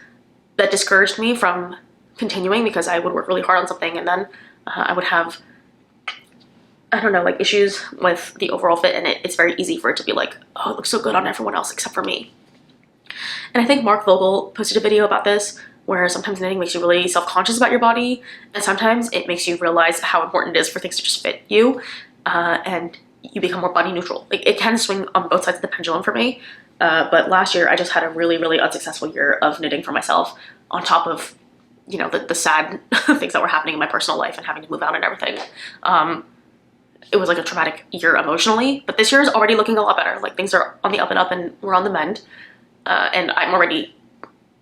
that discouraged me from continuing because I would work really hard on something and then I would have, I don't know, like issues with the overall fit, and it's very easy for it to be like, oh, it looks so good on everyone else except for me. And I think Mark Vogel posted a video about this where sometimes knitting makes you really self-conscious about your body, and sometimes it makes you realize how important it is for things to just fit you, and you become more body neutral. Like it can swing on both sides of the pendulum for me, but last year I just had a really, really unsuccessful year of knitting for myself on top of, you know, the sad things that were happening in my personal life and having to move out and everything. It was like a traumatic year emotionally, but this year is already looking a lot better. Like things are on the up and up and we're on the mend. And I'm already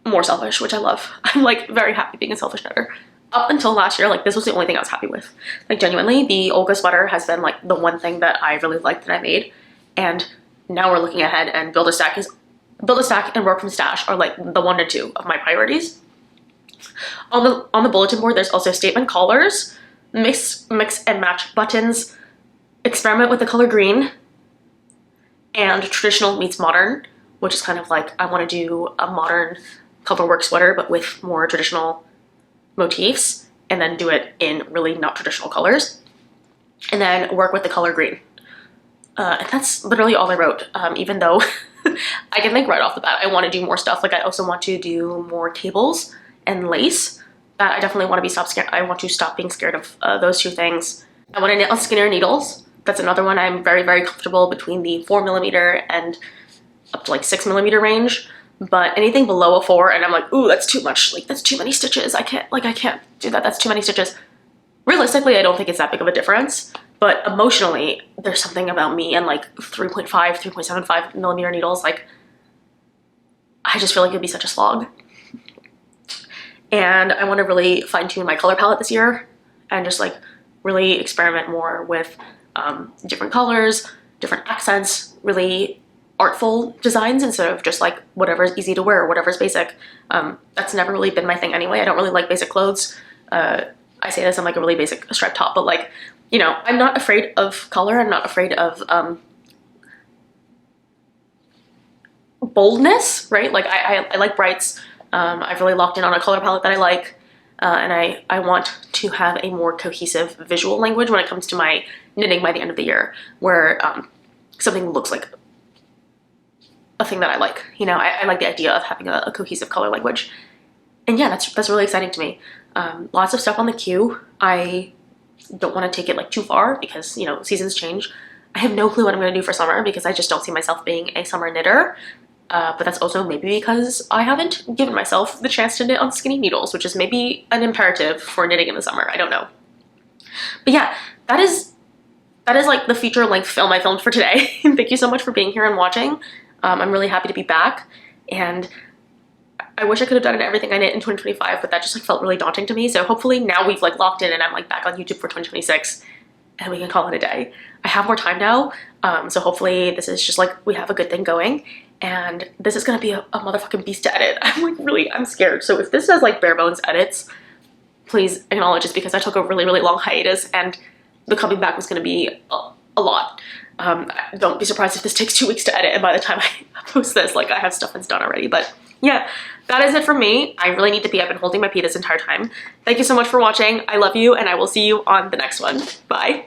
more selfish, which I love. I'm like very happy being a selfish knitter. Up until last year, like this was the only thing I was happy with. Like genuinely, the Olga sweater has been like the one thing that I really liked that I made. And now we're looking ahead, and build a stack and work from stash are like the 1 and 2 of my priorities. On the bulletin board, there's also statement collars, mix and match buttons, experiment with the color green, and traditional meets modern, which is kind of like, I want to do a modern colorwork sweater, but with more traditional motifs, and then do it in really not traditional colors, and then work with the color green. And that's literally all I wrote, even though I can think right off the bat, I want to do more stuff. Like I also want to do more cables and lace. That I definitely want to I want to stop being scared of those two things. I want to knit on skinnier needles. That's another one. I'm very, very comfortable between the 4mm and up to like 6mm range, but anything below a 4 and I'm like, ooh, that's too much, like that's too many stitches, I can't do that, that's too many stitches. Realistically, I don't think it's that big of a difference, but emotionally there's something about me and like 3.5, 3.75mm needles, like I just feel like it'd be such a slog. And I want to really fine-tune my color palette this year and just like really experiment more with different colors, different accents, really artful designs instead of just like whatever's easy to wear or whatever's basic. That's never really been my thing anyway. I don't really like basic clothes. I say this, I'm like a really basic striped top, but like, you know, I'm not afraid of color. I'm not afraid of boldness, right? Like I like brights. I've really locked in on a color palette that I like. And I want to have a more cohesive visual language when it comes to my knitting by the end of the year, where something looks like a thing that I like. You know, I like the idea of having a cohesive color language. And yeah, that's really exciting to me. Lots of stuff on the queue. I don't want to take it like too far because, you know, seasons change. I have no clue what I'm going to do for summer because I just don't see myself being a summer knitter. But that's also maybe because I haven't given myself the chance to knit on skinny needles, which is maybe an imperative for knitting in the summer. I don't know. But yeah, that is like the feature-length film I filmed for today. Thank you so much for being here and watching. I'm really happy to be back, and I wish I could have done everything I knit in 2025, but that just like felt really daunting to me. So hopefully now we've like locked in and I'm like back on YouTube for 2026 and we can call it a day. I have more time now, so hopefully this is just like we have a good thing going, and this is gonna be a motherfucking beast to edit. I'm scared. So if this has like bare bones edits, please acknowledge it's because I took a really, really long hiatus and the coming back was gonna be a lot. Don't be surprised if this takes 2 weeks to edit and by the time I post this, like I have stuff that's done already. But yeah, that is it for me. I really need to pee. I've been holding my pee this entire time. Thank you so much for watching. I love you, and I will see you on the next one. Bye.